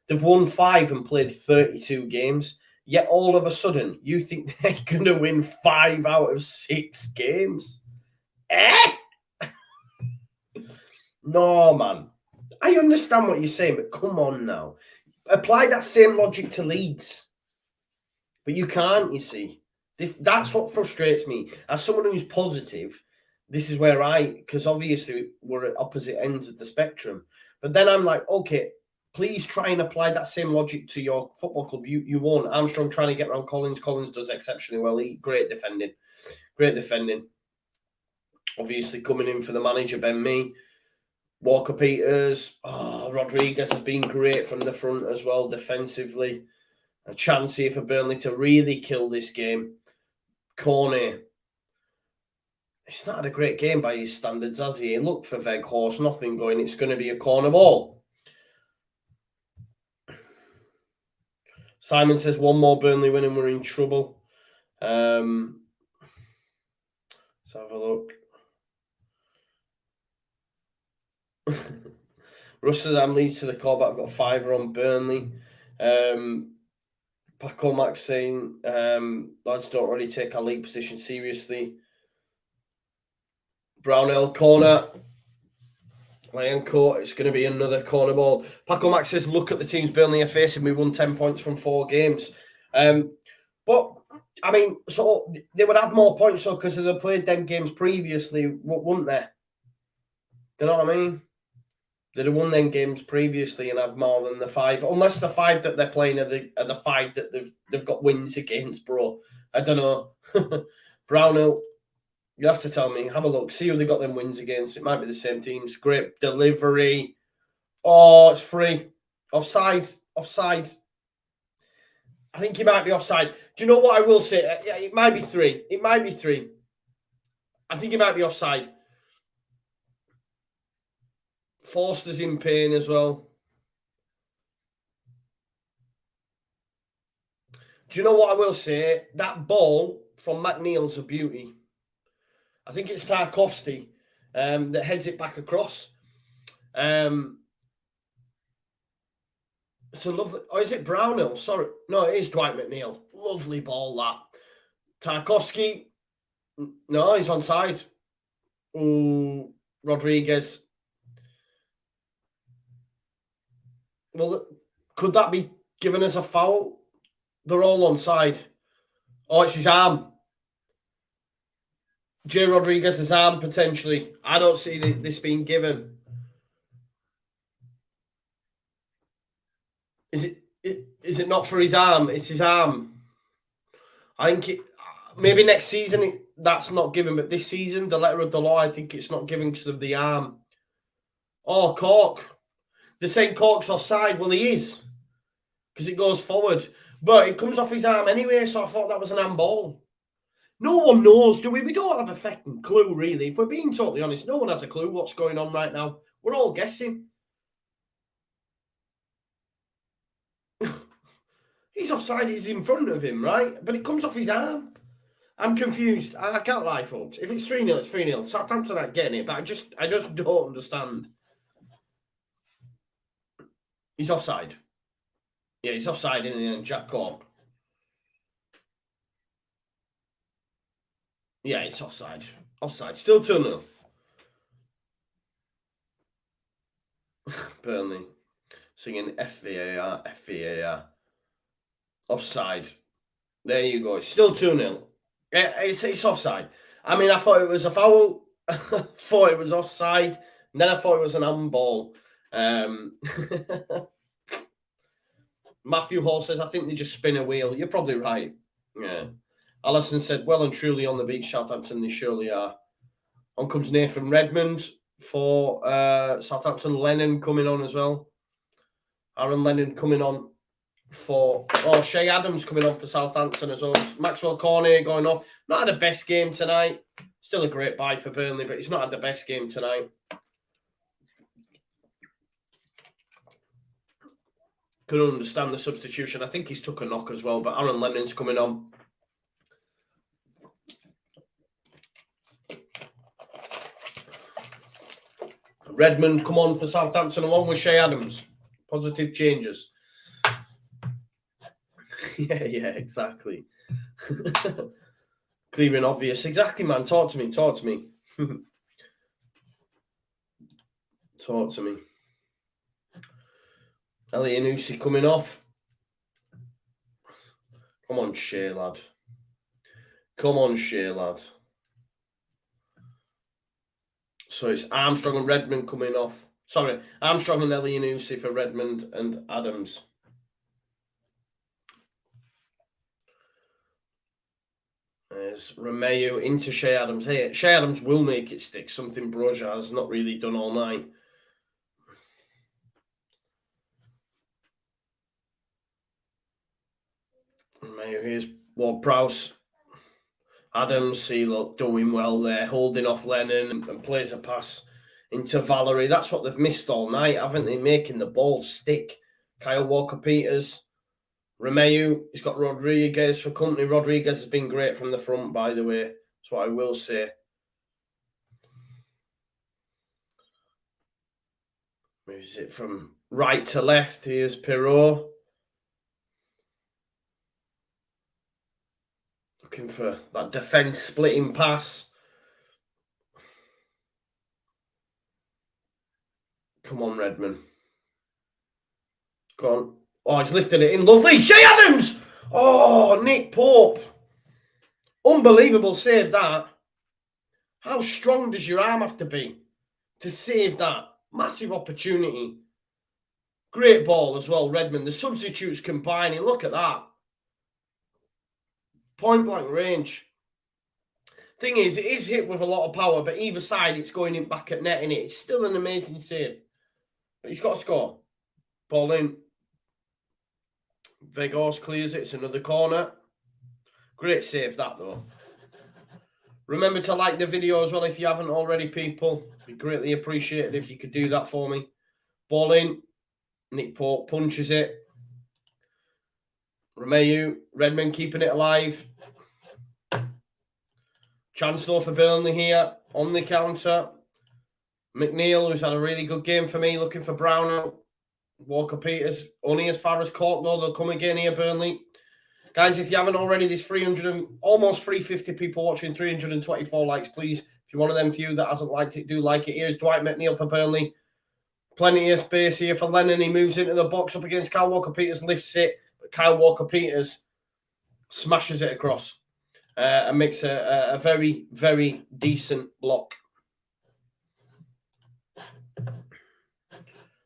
they've won 5 and played 32 games, yet all of a sudden you think they're going to win 5 out of 6 games? No, man. I understand what you're saying, but come on now. Apply that same logic to Leeds. But you can't, you see. That's what frustrates me. As someone who's positive, this is where because obviously we're at opposite ends of the spectrum. But then I'm like, okay, please try and apply that same logic to your football club. You won't. Armstrong trying to get around Collins. Collins does exceptionally well. Great defending. Great defending. Obviously coming in for the manager, Ben Mee. Walker Peters. Rodriguez has been great from the front as well, defensively. A chance here for Burnley to really kill this game. Corney. He's not had a great game by his standards, has he? Look for Veghorst, nothing going. It's going to be a corner ball. Simon says one more Burnley win and we're in trouble. Let's have a look. Russ says I'm leads to the call, but I've got 5 on Burnley. Paco Max saying lads don't really take our league position seriously. Brownell corner. Lyancourt, it's going to be another corner ball. Paco Max says, look at the teams Burnley are facing. We won 10 points from 4 games. But, I mean, so they would have more points so because they played them games previously, wouldn't they? Do you know what I mean? They'd have won them games previously and have more than the 5. Unless the 5 that they're playing are the 5 that they've got wins against, bro. I don't know. Brownell. You have to tell me. Have a look. See who they got them wins against. It might be the same teams. Great delivery. Oh, it's free. Offside. Offside. I think he might be offside. Do you know what I will say? It might be 3. It might be 3. I think he might be offside. Forster's in pain as well. Do you know what I will say? That ball from McNeil's a beauty. I think it's Tarkovsky that heads it back across. So lovely. Oh, is it Brownell? Sorry. No, it is Dwight McNeil. Lovely ball, that. Tarkovsky. No, he's onside. Ooh, Rodriguez. Well, could that be given as a foul? They're all onside. Oh, it's his arm. Jay Rodriguez's arm, potentially. I don't see this being given. Is it not for his arm? It's his arm. I think maybe next season that's not given, but this season, the letter of the law, I think it's not given because of the arm. Oh, Cork. They're saying Cork's offside. Well, he is, because it goes forward. But it comes off his arm anyway, so I thought that was an handball. No one knows, do we? We don't have a fucking clue, really. If we're being totally honest, no one has a clue what's going on right now. We're all guessing. He's offside, he's in front of him, right? But it comes off his arm. I'm confused. I can't lie, folks. If it's 3-0, it's 3-0. Southampton aren't getting it, but I just don't understand. He's offside. Yeah, he's offside in the end, Jack Cork. Yeah, it's offside. Offside. Still 2-0. Burnley singing FVAR, FVAR. Offside. There you go. It's still 2-0. It's offside. I mean, I thought it was a foul. I thought it was offside. And then I thought it was an handball. Matthew Hall says, I think they just spin a wheel. You're probably right. Yeah. Alison said, well and truly on the beach, Southampton, they surely are. On comes Nathan Redmond for Southampton. Lennon coming on as well. Aaron Lennon coming on for... Oh, Shea Adams coming on for Southampton as well. Maxwell Cornet going off. Not had the best game tonight. Still a great buy for Burnley, but he's not had the best game tonight. Couldn't understand the substitution. I think he's took a knock as well, but Aaron Lennon's coming on. Redmond come on for Southampton along with Shea Adams. Positive changes. yeah, exactly. Clear and obvious. Exactly, man. Talk to me. Talk to me. Talk to me. Elyounoussi coming off. Come on, Shea, lad. Come on, Shea, lad. So it's Armstrong and Redmond coming off. Sorry, Armstrong and Elyounoussi for Redmond and Adams. There's Romeo into Shea Adams. Hey, Shea Adams will make it stick. Something Broja has not really done all night. Romeo, here's Ward-Prowse. Adams, see, look, doing well there, holding off Lennon and plays a pass into Valerie. That's what they've missed all night, haven't they? Making the ball stick. Kyle Walker-Peters. Romeo, he's got Rodriguez for company. Rodriguez has been great from the front, by the way. That's what I will say. Moves it from right to left. Here's Perrault. Looking for that defence splitting pass. Come on, Redmond. Go on. Oh, he's lifted it in. Lovely. Shea Adams! Oh, Nick Pope. Unbelievable save, that. How strong does your arm have to be to save that? Massive opportunity. Great ball as well, Redmond. The substitutes combining. Look at that. Point blank range. Thing is, it is hit with a lot of power, but either side, it's going in back at net, innit? It's still an amazing save. But he's got to score. Ball in. Vegos clears it. It's another corner. Great save, that, though. Remember to like the video as well if you haven't already, people. It'd be greatly appreciated if you could do that for me. Ball in. Nick Pope punches it. Romeo, Redmond keeping it alive. Chance though for Burnley here on the counter. McNeil, who's had a really good game for me, looking for Brownell. Walker-Peters, only as far as Cork though. They'll come again here, Burnley. Guys, if you haven't already, there's almost 350 people watching, 324 likes, please. If you're one of them few that hasn't liked it, do like it. Here's Dwight McNeil for Burnley. Plenty of space here for Lennon. He moves into the box up against Kyle Walker-Peters, lifts it. But Kyle Walker-Peters Smashes it across and makes a very, very decent block.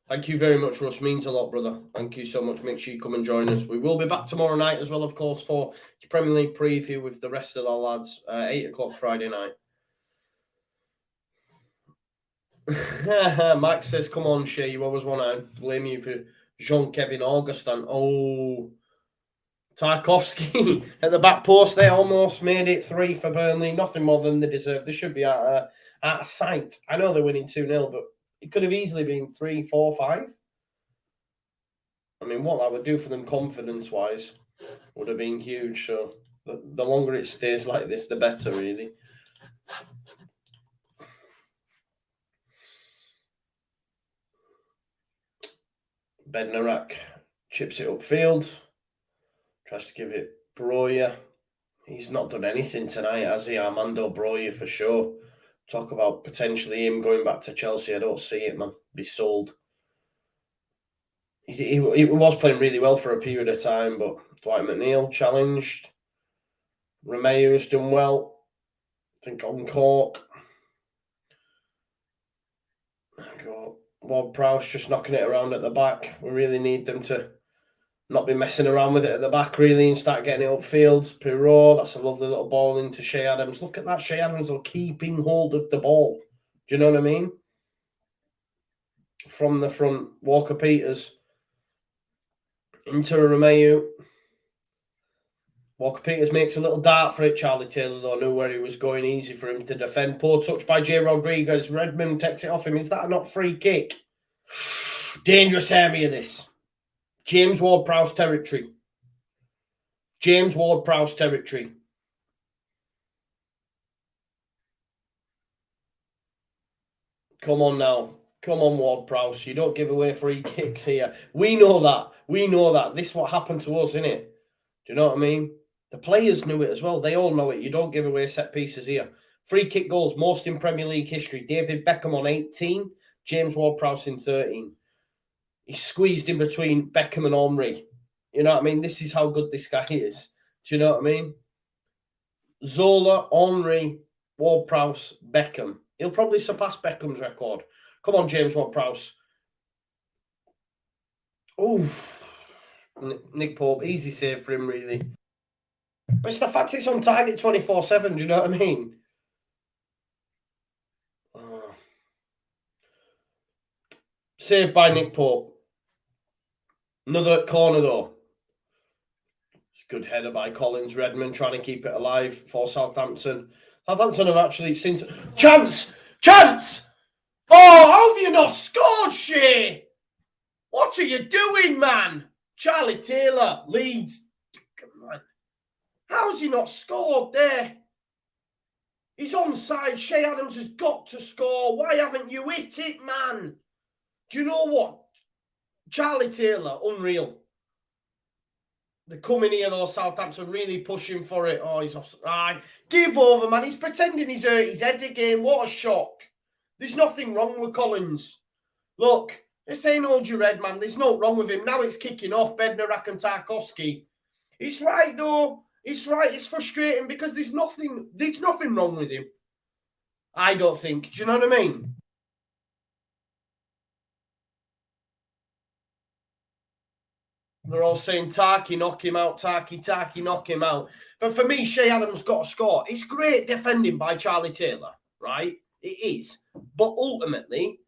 Thank you very much, Russ. Means a lot, brother. Thank you so much. Make sure you come and join us. We will be back tomorrow night as well, of course, for the Premier League preview with the rest of the lads. 8 o'clock Friday night. Max says, come on, Shay. You always want to blame you for Jean-Kevin Augustin. Oh, Tarkovsky at the back post. They almost made it 3 for Burnley. Nothing more than they deserve. They should be out of sight. I know they're winning 2-0, but it could have easily been 3, 4, 5. I mean, what that would do for them confidence-wise would have been huge. So the longer it stays like this, the better, really. Bednarak chips it upfield. Tries to give it Broja. He's not done anything tonight, has he? Armando Broja, for sure. Talk about potentially him going back to Chelsea. I don't see it, man. Be sold. He was playing really well for a period of time, but Dwight McNeil challenged. Romeu's done well. I think on Cork. Ward-Prowse just knocking it around at the back. We really need them to not be messing around with it at the back, really, and start getting it upfield. Pirot, that's a lovely little ball into Shea Adams. Look at that, Shea Adams, though, keeping hold of the ball. Do you know what I mean? From the front, Walker-Peters into Romeu. Walker-Peters makes a little dart for it. Charlie Taylor, though, knew where he was going. Easy for him to defend. Poor touch by Jay Rodriguez. Redmond takes it off him. Is that a not free kick? Dangerous area, this. James Ward-Prowse territory. James Ward-Prowse territory. Come on now. Come on, Ward-Prowse. You don't give away free kicks here. We know that. We know that. This is what happened to us, isn't it? Do you know what I mean? The players knew it as well. They all know it. You don't give away set pieces here. Free kick goals, most in Premier League history. David Beckham on 18. James Ward-Prowse in 13. He's squeezed in between Beckham and Henry. You know what I mean? This is how good this guy is. Do you know what I mean? Zola, Henry, Ward-Prowse, Beckham. He'll probably surpass Beckham's record. Come on, James Ward-Prowse. Oh, Nick Pope, easy save for him, really. But it's the fact it's on target 24/7, do you know what I mean? Saved by Nick Pope. Another corner, though. It's a good header by Collins. Redmond trying to keep it alive for Southampton. Southampton have actually seen... Chance! Chance! Oh, how have you not scored, Shea? What are you doing, man? Charlie Taylor, Leeds. Come on. How's he not scored there? He's onside. Shea Adams has got to score. Why haven't you hit it, man? Do you know what? Charlie Taylor, unreal. They're coming here, though, Southampton, really pushing for it. Oh, he's offside. Give over, man. He's pretending he's hurt his head again. What a shock. There's nothing wrong with Collins. Look, this ain't hold your head, man. There's no wrong with him. Now it's kicking off, Bednarak and Tarkovsky. He's right, though. It's right. It's frustrating because there's nothing wrong with him. I don't think. Do you know what I mean? They're all saying, Tarky, knock him out. Tarky, knock him out. But for me, Shea Adams got a score. It's great defending by Charlie Taylor, right? It is. But ultimately,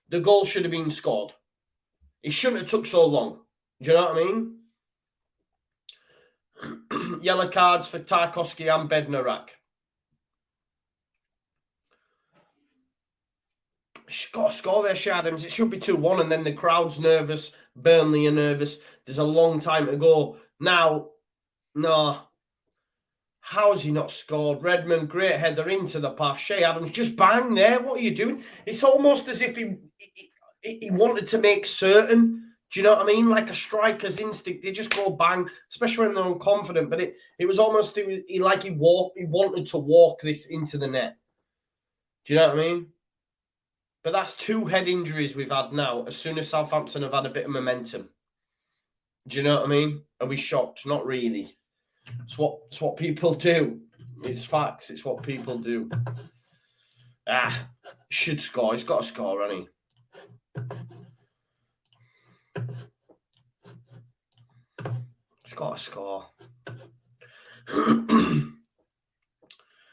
the goal should have been scored. It shouldn't have took so long. Do you know what I mean? Yellow cards for Tarkovsky and Bednarak. She's got a score there, Shea Adams. It should be 2-1, and then the crowd's nervous. Burnley are nervous. There's a long time to go. Now, no. How's he not scored? Redmond, great header into the path. Shea Adams, just bang there. What are you doing? It's almost as if he wanted to make certain. Do you know what I mean? Like a striker's instinct. They just go bang, especially when they're unconfident. But it was almost he wanted to walk this into the net. Do you know what I mean? But that's 2 head injuries we've had now as soon as Southampton have had a bit of momentum. Do you know what I mean? Are we shocked? Not really. It's what people do. It's facts. It's what people do. Should score. He's got to score, hasn't he? He's got to score.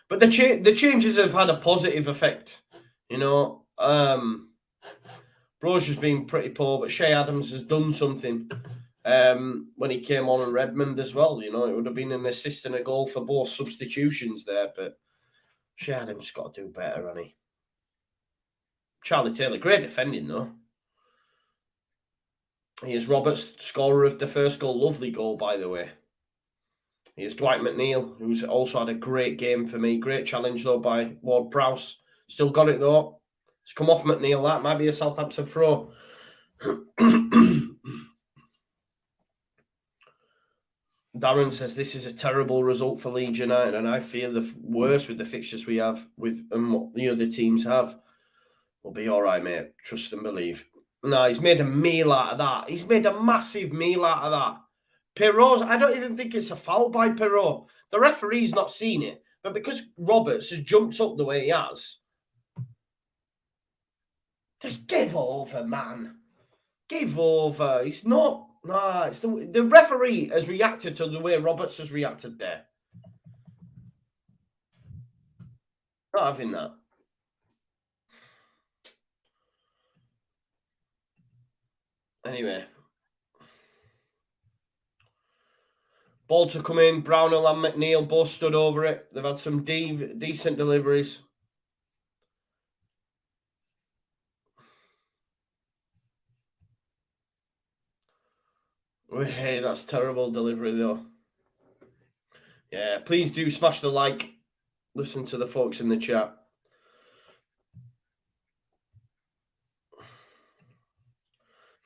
But the changes have had a positive effect. You know, Brozier's been pretty poor, but Shea Adams has done something when he came on in Redmond as well. You know, it would have been an assist and a goal for both substitutions there, but Shea Adams has got to do better, hasn't he? Charlie Taylor, great defending though. He is Roberts, scorer of the first goal. Lovely goal, by the way. He is Dwight McNeil, who's also had a great game for me. Great challenge though by Ward Prowse. Still got it though. It's come off McNeil. That might be a Southampton throw. Darren says this is a terrible result for Leeds United, and I feel the worst with the fixtures we have with what the other teams have. We'll be all right, mate. Trust and believe. No, he's made a meal out of that. He's made a massive meal out of that. Perrault's, I don't even think it's a foul by Perrault. The referee's not seen it, but because Roberts has jumped up the way he has, just give over, man. Give over. It's not. Nah, it's the referee has reacted to the way Roberts has reacted there. Not having that. Anyway. Ball to come in. Brownell and McNeil both stood over it. They've had some decent deliveries. Hey, that's terrible delivery though. Yeah, please do smash the like. Listen to the folks in the chat.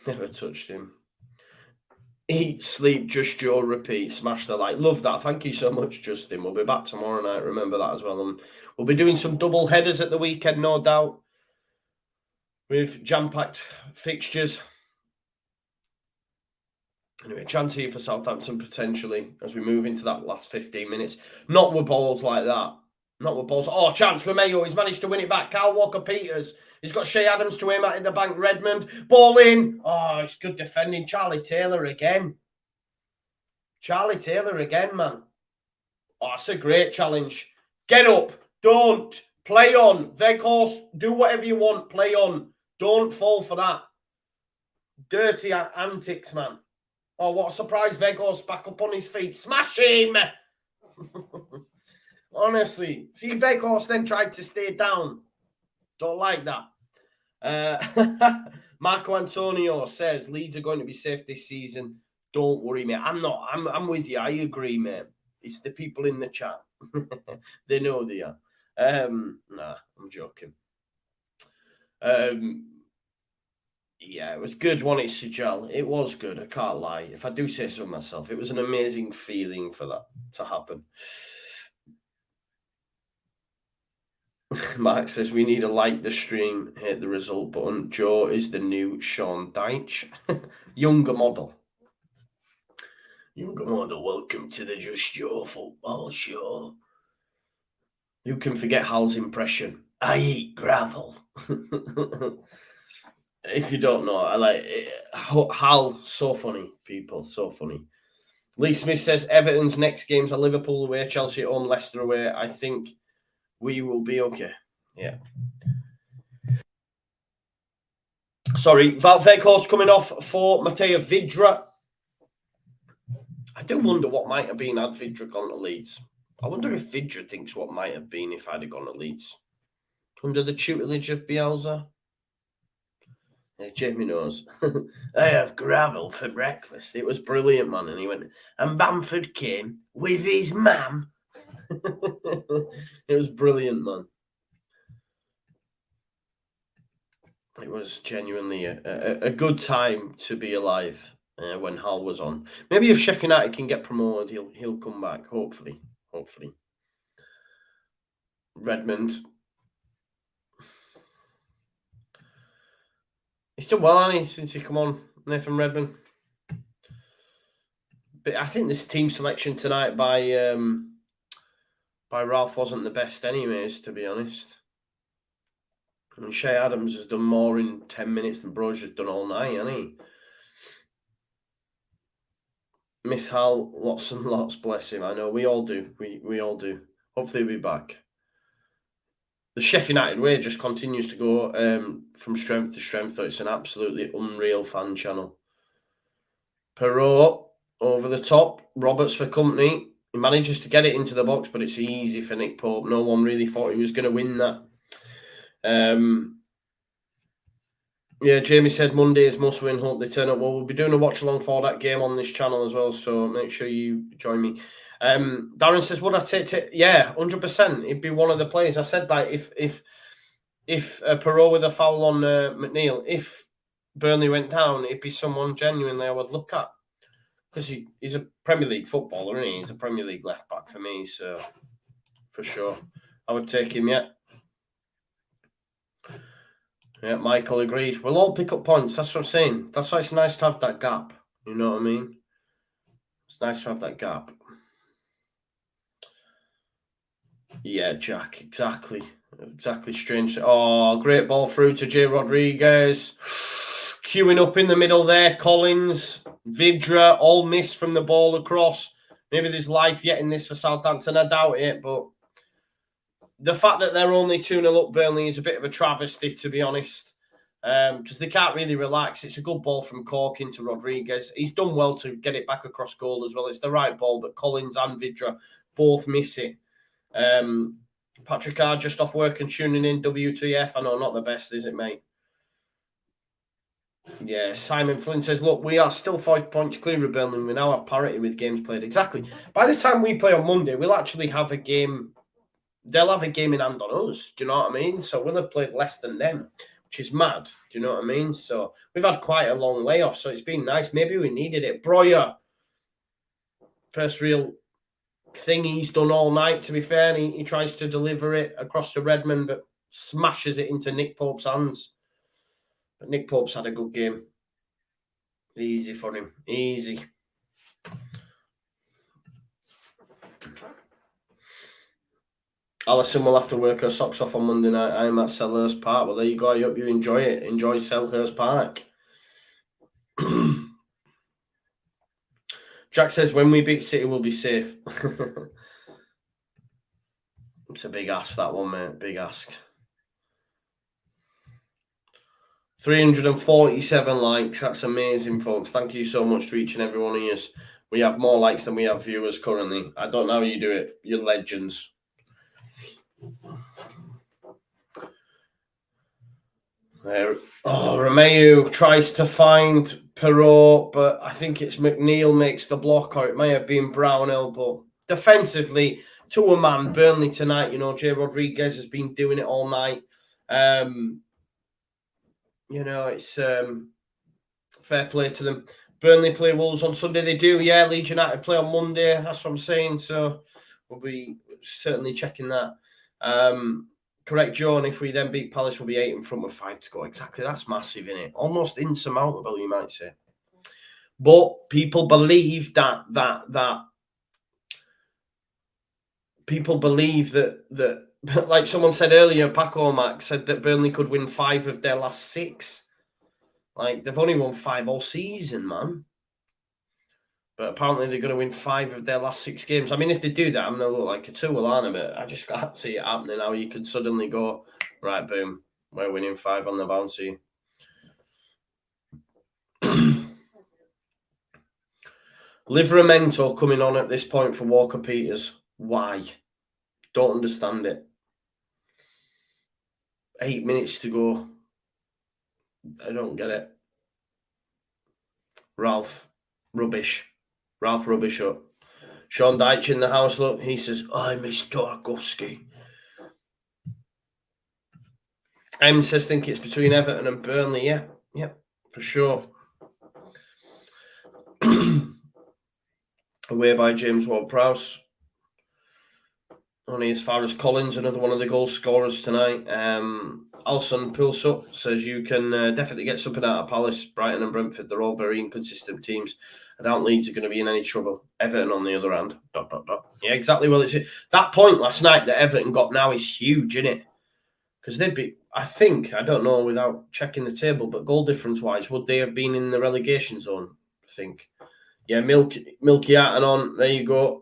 Never touched him. Eat, sleep, just Joe, repeat. Smash the like. Love that. Thank you so much, Justin. We'll be back tomorrow night. Remember that as well. And we'll be doing some double headers at the weekend, no doubt, with jam-packed fixtures. Anyway, chance here for Southampton potentially as we move into that last 15 minutes. Not with balls like that. Not with balls. Oh, chance Romeo. He's managed to win it back. Kyle Walker-Peters. He's got Shea Adams to aim at in the bank. Redmond. Ball in. Oh, it's good defending. Charlie Taylor again. Charlie Taylor again, man. Oh, it's a great challenge. Get up. Don't. Play on. Veghorst, do whatever you want. Play on. Don't fall for that. Dirty antics, man. Oh, what a surprise. Veghorst back up on his feet. Smash him. Honestly. See, Veghorst then tried to stay down. Don't like that. Marco Antonio says Leeds are going to be safe this season. Don't worry, mate. I'm not. I'm with you. I agree, mate. It's the people in the chat. They know they are. Nah, I'm joking. Yeah, it was good, wasn't it, Sijal? It was good. I can't lie. If I do say so myself, it was an amazing feeling for that to happen. Mark says we need to like the stream, hit the result button. Joe is the new Sean Dyche. Younger model. Younger model, welcome to the Just Joe football show. Who can forget Hal's impression? I eat gravel. If you don't know, I like it. Hal, so funny, people, so funny. Lee Smith says Everton's next games are Liverpool away, Chelsea at home, Leicester away. I think we will be okay. Yeah. Sorry, Veghorst coming off for Mateo Vidra. I do wonder what might have been had Vidra gone to Leeds. I wonder if Vidra thinks what might have been if I'd have gone to Leeds. Under the tutelage of Bielsa. Yeah, Jamie knows. I have gravel for breakfast. It was brilliant, man. And he went, and Bamford came with his mum. It was brilliant, man. It was genuinely a good time to be alive when Hal was on. Maybe if Sheffield United can get promoted, he'll come back. Hopefully. Redmond. He's done well, hasn't he, since he come on, Nathan Redmond. But I think this team selection tonight by Ralph wasn't the best anyways, to be honest. I mean, Shea Adams has done more in 10 minutes than Brozier has done all night, hasn't he? Miss Hal, lots and lots, bless him. I know, we all do. We all do. Hopefully he'll be back. The Sheffield United way just continues to go from strength to strength. Though it's an absolutely unreal fan channel. Perrault over the top. Roberts for company. He manages to get it into the box, but it's easy for Nick Pope. No one really thought he was going to win that. Yeah, Jamie said Monday is must win. Hope they turn up. Well, we'll be doing a watch along for that game on this channel as well, so make sure you join me. Darren says, would I take yeah, 100%. He'd be one of the players. I said that if Perrault with a foul on McNeil, if Burnley went down, it'd be someone genuinely I would look at. Because he's a Premier League footballer, isn't he? He's a Premier League left back for me, so for sure. I would take him, yeah. Yeah, Michael agreed. We'll all pick up points. That's what I'm saying. That's why it's nice to have that gap. You know what I mean? It's nice to have that gap. Yeah, Jack. Exactly. Exactly strange. Oh, great ball through to J. Rodriguez. Queuing up in the middle there. Collins, Vidra, all missed from the ball across. Maybe there's life yet in this for Southampton. I doubt it, but the fact that they're only 2-0 up Burnley is a bit of a travesty, to be honest, because they can't really relax. It's a good ball from Cork into Rodriguez. He's done well to get it back across goal as well. It's the right ball, but Collins and Vidra both miss it. Patrick R just off work and tuning in. WTF. I know, not the best, is it, mate? Yeah, Simon Flynn says, look, we are still 5 points clear of Burnley. We now have parity with games played. Exactly. By the time we play on Monday, we'll actually have a game. They'll have a game in hand on us. Do you know what I mean? So we'll have played less than them, which is mad. Do you know what I mean? So we've had quite a long layoff. So it's been nice. Maybe we needed it. Breuer, first real thing he's done all night, to be fair. And he tries to deliver it across to Redmond, but smashes it into Nick Pope's hands. But Nick Pope's had a good game. Easy for him. Easy. Alison will have to work her socks off on Monday night. I'm at Selhurst Park. Well, there you go. I hope you enjoy it. Enjoy Selhurst Park. Jack says, when we beat City, we'll be safe. It's a big ask, that one, mate. Big ask. 347 likes. That's amazing, folks. Thank you so much to each and every one of you. We have more likes than we have viewers currently. I don't know how you do it. You're legends. Romeu tries to find Perrault, but I think it's McNeil makes the block, or it may have been Brownhill. But defensively, to a man, Burnley tonight, you know, J. Rodriguez has been doing it all night. You know, it's fair play to them. Burnley play Wolves on Sunday. They do, yeah. Leeds United play on Monday. That's what I'm saying. So we'll be certainly checking that. Correct, John. If we then beat Palace, we'll be 8 in front with 5 to go. Exactly. That's massive, isn't it? Almost insurmountable, you might say. But people believe that people believe that like someone said earlier, Paco Mac said that Burnley could win 5 of their last 6. Like, they've only won 5 all season, man. But apparently they're going to win 5 of their last 6 games. I mean, if they do that, I'm going to look like a tool, aren't I? I just can't see it happening how you could suddenly go, right, boom, we're winning 5 on the bouncy. Livramento coming on at this point for Walker Peters. Why? Don't understand it. 8 minutes to go. I don't get it. Ralph, rubbish up. Sean Dyche in the house, look. He says, I miss Dorgowski. M says, think it's between Everton and Burnley. Yeah, for sure. Away by James Ward-Prowse. Only as far as Collins, another one of the goal scorers tonight. Alson Pulsup says you can definitely get something out of Palace, Brighton and Brentford. They're all very inconsistent teams. I doubt Leeds are going to be in any trouble. Everton, on the other hand, ... Yeah, exactly. Well, it's that point last night that Everton got now is huge, isn't it? Because they'd be, I think, I don't know without checking the table, but goal difference wise, would they have been in the relegation zone? I think. Yeah, Milky Arton on. There you go.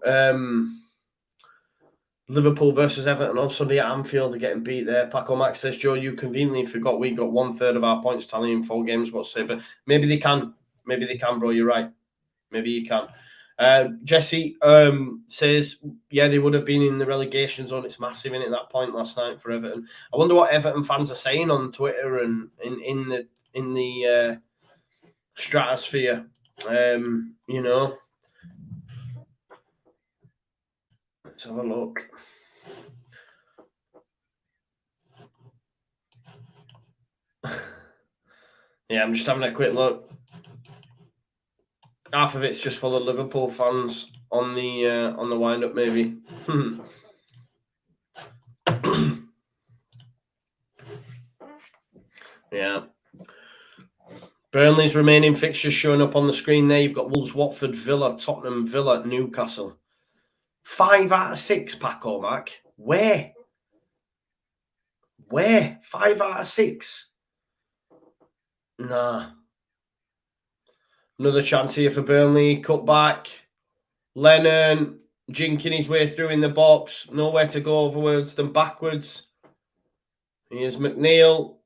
Liverpool versus Everton on Sunday at Anfield. They're getting beat there. Paco Max says, Joe, you conveniently forgot we got 1/3 of our points tally in 4 games. What's say? But maybe they can. Maybe they can, bro. You're right. Maybe you can. Jesse says, yeah, they would have been in the relegation zone. It's massive in at that point last night for Everton. I wonder what Everton fans are saying on Twitter and in the stratosphere. You know, let's have a look. Yeah, I'm just having a quick look. Half of it's just full of Liverpool fans on the wind up, maybe. Yeah. Burnley's remaining fixtures showing up on the screen there. You've got Wolves, Watford, Villa, Tottenham, Villa, Newcastle. 5 out of 6, Paco Mac. Where? 5 out of 6? Nah. Another chance here for Burnley. Cut back. Lennon jinking his way through in the box. Nowhere to go overwards than backwards. Here's McNeil.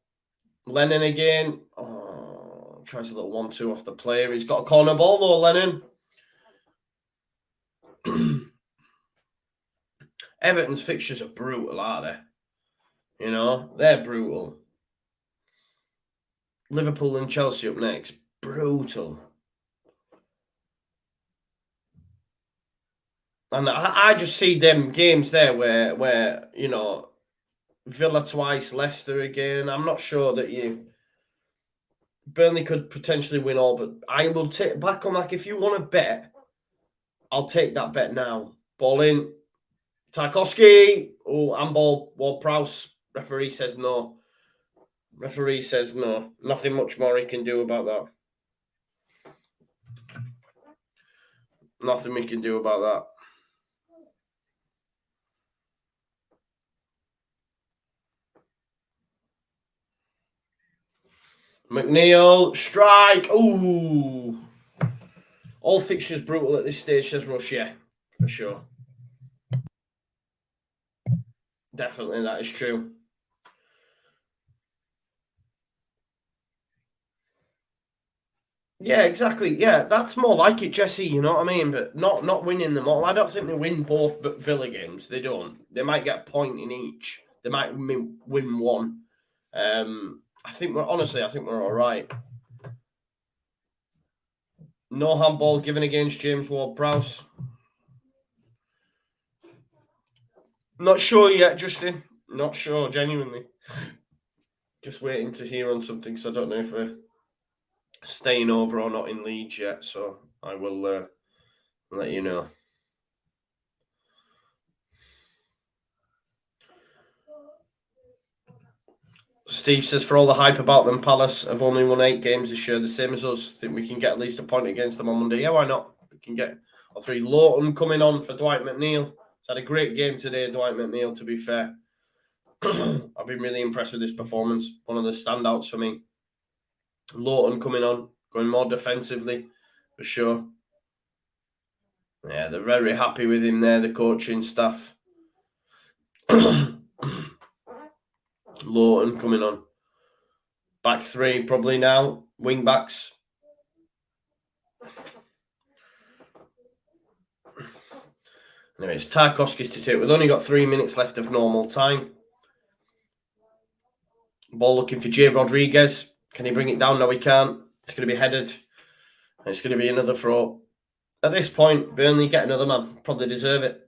Lennon again. Oh, tries a little 1-2 off the player. He's got a corner ball though, Lennon. Everton's fixtures are brutal, aren't they? You know, they're brutal. Liverpool and Chelsea up next. Brutal. And I just see them games there where you know, Villa twice, Leicester again. I'm not sure that Burnley could potentially win all, but I will take back on like if you want to bet, I'll take that bet now. Ball in. Tarkowski. Oh, handball. Ward-Prowse. Referee says no. Referee says no. Nothing much more he can do about that. Nothing we can do about that. McNeil, strike. Ooh. All fixtures brutal at this stage, says Rush. Yeah, for sure. Definitely, that is true. Yeah, exactly. Yeah, that's more like it, Jesse. You know what I mean? But not winning them all. I don't think they win both Villa games. They don't. They might get a point in each. They might win one. I think we're all right. No handball given against James Ward-Prowse. Not sure yet, Justin. Not sure, genuinely. Just waiting to hear on something because I don't know if we're staying over or not in Leeds yet. So I will let you know. Steve says, for all the hype about them, Palace have only won 8 games this year, the same as us. Think we can get at least a point against them on Monday. Yeah, why not? We can get all 3. Lawton coming on for Dwight McNeil. He's had a great game today, Dwight McNeil, to be fair. I've been really impressed with this performance. One of the standouts for me. Lawton coming on, going more defensively, for sure. Yeah, they're very happy with him there, the coaching staff. Lawton coming on. Back 3 probably now. Wing backs. Anyway, it's Tarkowski's to take. We've only got 3 minutes left of normal time. Ball looking for Jay Rodriguez. Can he bring it down? No, he can't. It's going to be headed. It's going to be another throw. At this point, Burnley get another man. Probably deserve it.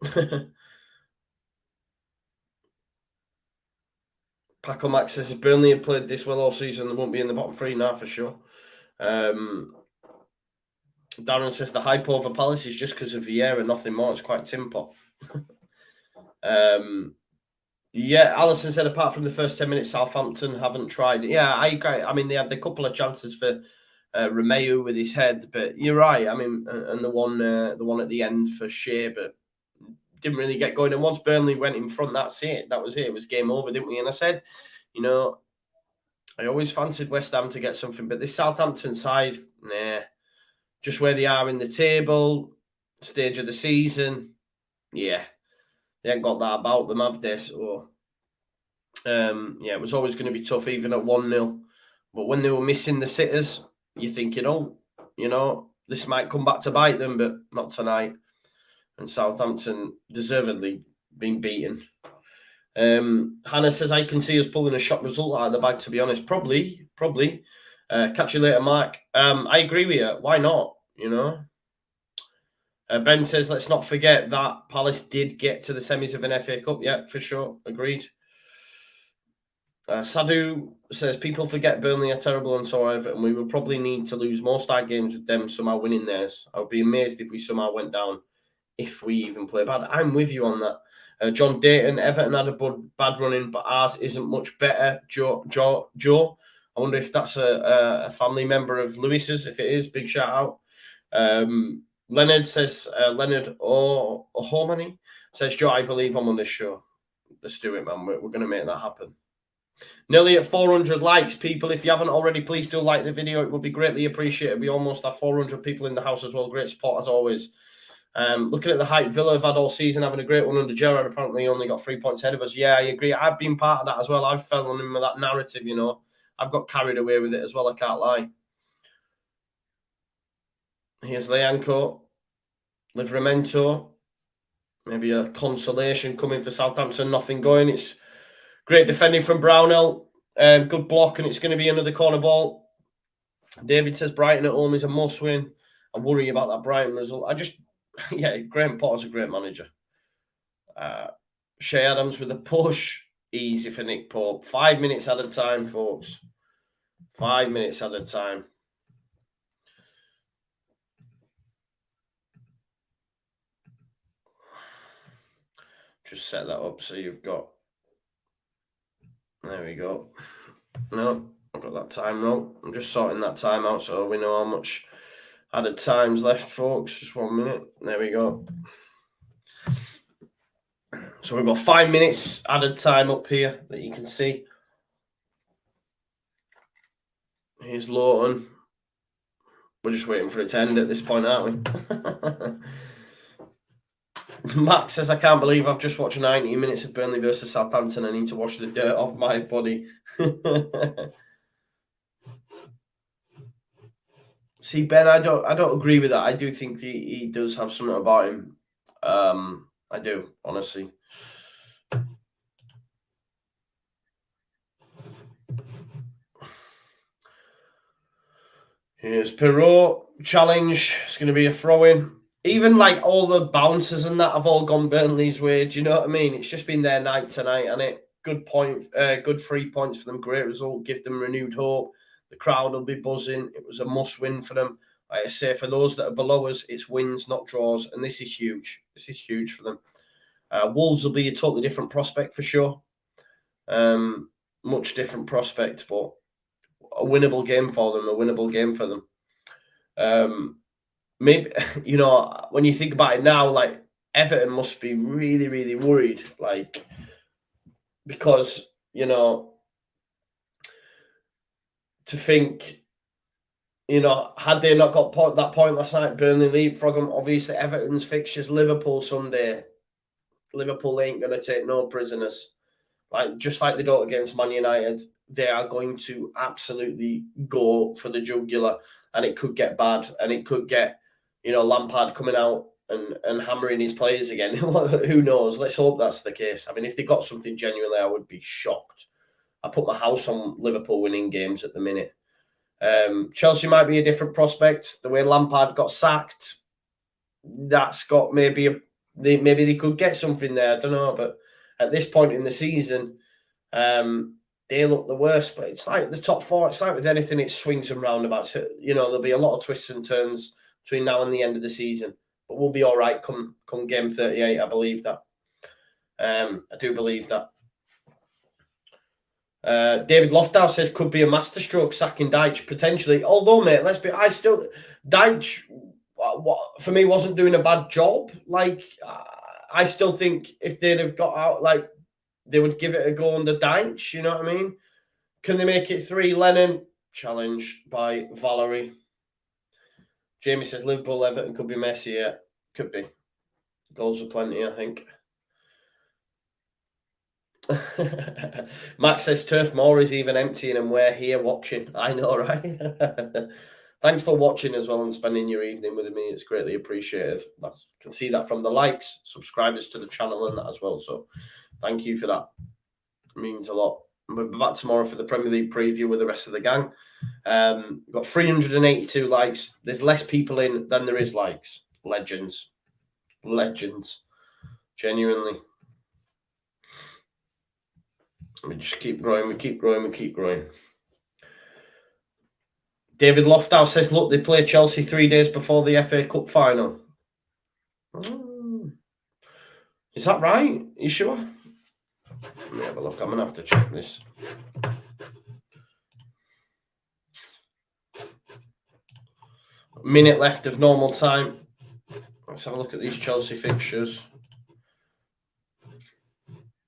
Paco Max says if Burnley had played this well all season, they won't be in the bottom 3 now for sure. Darren says the hype over Palace is just because of Vieira, nothing more. It's quite tin pot. Yeah, Allison said apart from the first 10 minutes, Southampton haven't tried it. Yeah, I agree. I mean, they had a couple of chances for Romeo with his head. But you're right. I mean, and the one at the end for Shea, but didn't really get going. And once Burnley went in front, that's it. That was it. It was game over, didn't we? And I said, you know, I always fancied West Ham to get something, but this Southampton side, nah. Just where they are in the table, stage of the season, yeah, they ain't got that about them, have they? So, yeah, it was always going to be tough, even at 1-0. But when they were missing the sitters, you're thinking, oh, you know, this might come back to bite them, but not tonight. And Southampton deservedly been beaten. Hannah says, I can see us pulling a shock result out of the bag, to be honest. Probably. Catch you later, Mark. I agree with you. Why not? You know? Ben says, let's not forget that Palace did get to the semis of an FA Cup. Yeah, for sure. Agreed. Sadhu says, people forget Burnley are terrible and so on, and we will probably need to lose most our games with them somehow winning theirs. I would be amazed if we somehow went down, if we even play bad. I'm with you on that. John Dayton, Everton had a bad running, but ours isn't much better. Joe, I wonder if that's a family member of Lewis's. If it is, big shout out. Leonard says, Leonard O'Homany says, Joe, I believe I'm on this show. Let's do it, man. We're going to make that happen. Nearly at 400 likes, people. If you haven't already, please do like the video. It would be greatly appreciated. We almost have 400 people in the house as well. Great support as always. Looking at the hype Villa have had all season, having a great one under Gerrard, apparently only got 3 points ahead of us. Yeah, I agree. I've been part of that as well. I've fell on him with that narrative, you know. I've got carried away with it as well, I can't lie. Here's Leanco, Livramento. Maybe a consolation coming for Southampton, nothing going. It's great defending from Brownell. Good block, and it's going to be another corner ball. David says Brighton at home is a must win. I worry about that Brighton result. Yeah, Graham Potter's a great manager. Shea Adams with a push. Easy for Nick Pope. 5 minutes at a time, folks. 5 minutes at a time. Just set that up so you've got... There we go. No, I've got that time wrong. I'm just sorting that time out so we know how much added time's left, folks. Just 1 minute. There we go. So we've got 5 minutes added time up here that you can see. Here's Lawton. We're just waiting for it to end at this point, aren't we? Max says, I can't believe I've just watched 90 minutes of Burnley versus Southampton. I need to wash the dirt off my body. See, Ben, I don't agree with that. I do think he does have something about him. I do, honestly. Here's Perrault. Challenge. It's going to be a throw-in. Even like all the bouncers and that have all gone Burnley's way. Do you know what I mean? It's just been their night tonight, and it good 3 points for them. Great result. Give them renewed hope. The crowd will be buzzing. It was a must-win for them. Like I say, for those that are below us, it's wins, not draws, and this is huge. This is huge for them. Wolves will be a totally different prospect for sure. Much different prospect, but a winnable game for them. A winnable game for them. Maybe, you know, when you think about it now, like Everton must be really, really worried, like, because, you know, to think, you know, had they not got that point last night, Burnley leapfrog them. Obviously, Everton's fixtures, Liverpool Sunday. Liverpool ain't going to take no prisoners. Like, just like they don't against Man United, they are going to absolutely go for the jugular, and it could get bad, and it could get, you know, Lampard coming out and hammering his players again. Who knows? Let's hope that's the case. I mean, if they got something genuinely, I would be shocked. I put my house on Liverpool winning games at the minute. Chelsea might be a different prospect. The way Lampard got sacked, that's got maybe they could get something there. I don't know, but at this point in the season, they look the worst. But it's like the top four. It's like with anything, it swings and roundabouts. You know, there'll be a lot of twists and turns between now and the end of the season, but we'll be all right come game 38. I believe that. I do believe that. David Loftout says could be a masterstroke sacking Deitch potentially. Although, mate, Deitch, for me, wasn't doing a bad job. Like, I still think if they'd have got out, like, they would give it a go under Deitch. You know what I mean? Can they make it 3? Lennon challenged by Valerie. Jamie says Liverpool Everton could be messy. Yeah, could be. Goals are plenty, I think. Max says Turf Moor is even emptying and we're here watching. I know, right? Thanks for watching as well and spending your evening with me. It's greatly appreciated. I can see that from the likes, subscribers to the channel and that as well. So thank you for that. It means a lot. We'll be back tomorrow for the Premier League preview with the rest of the gang. We've got 382 likes. There's less people in than there is likes. Legends. Genuinely. We just keep growing. We keep growing. David Loftout says, look, they play Chelsea 3 days before the FA Cup final. Is that right? Are you sure? Let me have a look. I'm going to have to check this. A minute left of normal time. Let's have a look at these Chelsea fixtures.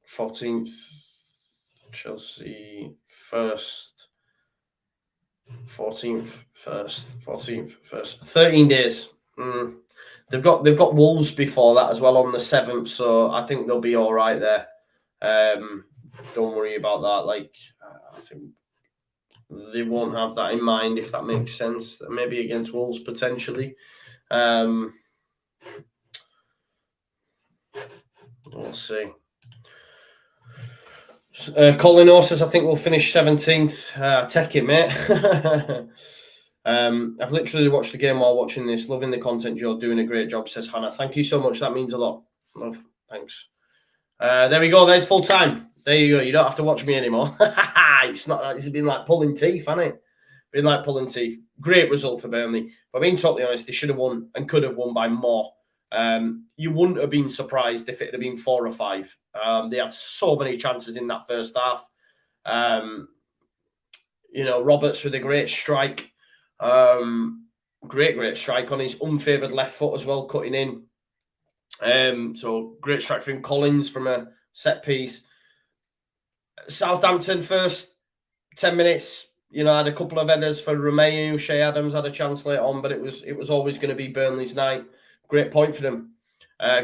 14th. Chelsea first. 14th first. 13 days. They've got Wolves before that as well on the 7th, so I think they'll be all right there. Don't worry about that. Like, I think they won't have that in mind, if that makes sense. Maybe against Wolves potentially. We'll see. Colin O says, I think we'll finish 17th. Take it, mate. I've literally watched the game while watching this. Loving the content, Joe. Doing a great job, says Hannah. Thank you so much. That means a lot. Love. Thanks. There we go. There's full time. There you go. You don't have to watch me anymore. It's been like pulling teeth, hasn't it? Been like pulling teeth. Great result for Burnley. If I'm being totally honest, they should have won and could have won by more. You wouldn't have been surprised if it had been 4 or 5. They had so many chances in that first half. Roberts with a great strike. Great strike on his unfavoured left foot as well, cutting in. So great strike from Collins from a set piece. Southampton first 10 minutes, had a couple of headers for Romeu. Shea Adams had a chance later on, but it was always going to be Burnley's night. Great point for them.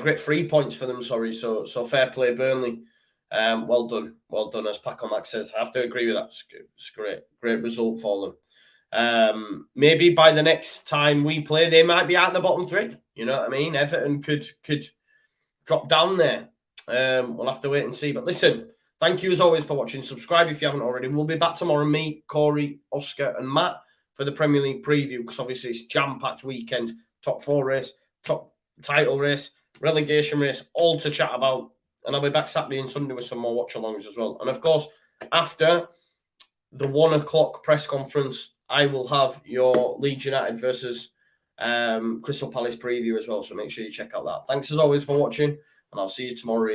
Great 3 points for them, sorry. So fair play, Burnley. Well done, as Paco Max says. I have to agree with that. It's great result for them. Maybe by the next time we play, they might be out the bottom 3. You know what I mean? Everton could drop down there. We'll have to wait and see. But listen, thank you as always for watching. Subscribe if you haven't already. We'll be back tomorrow, me, Corey, Oscar and Matt for the Premier League preview, because obviously it's jam-packed weekend. Top 4 race, top title race, relegation race, all to chat about. And I'll be back Saturday and Sunday with some more watch-alongs as well. And of course, after the 1 o'clock press conference, I will have your Leeds United versus Crystal Palace preview as well. So make sure you check out that. Thanks as always for watching, and I'll see you tomorrow.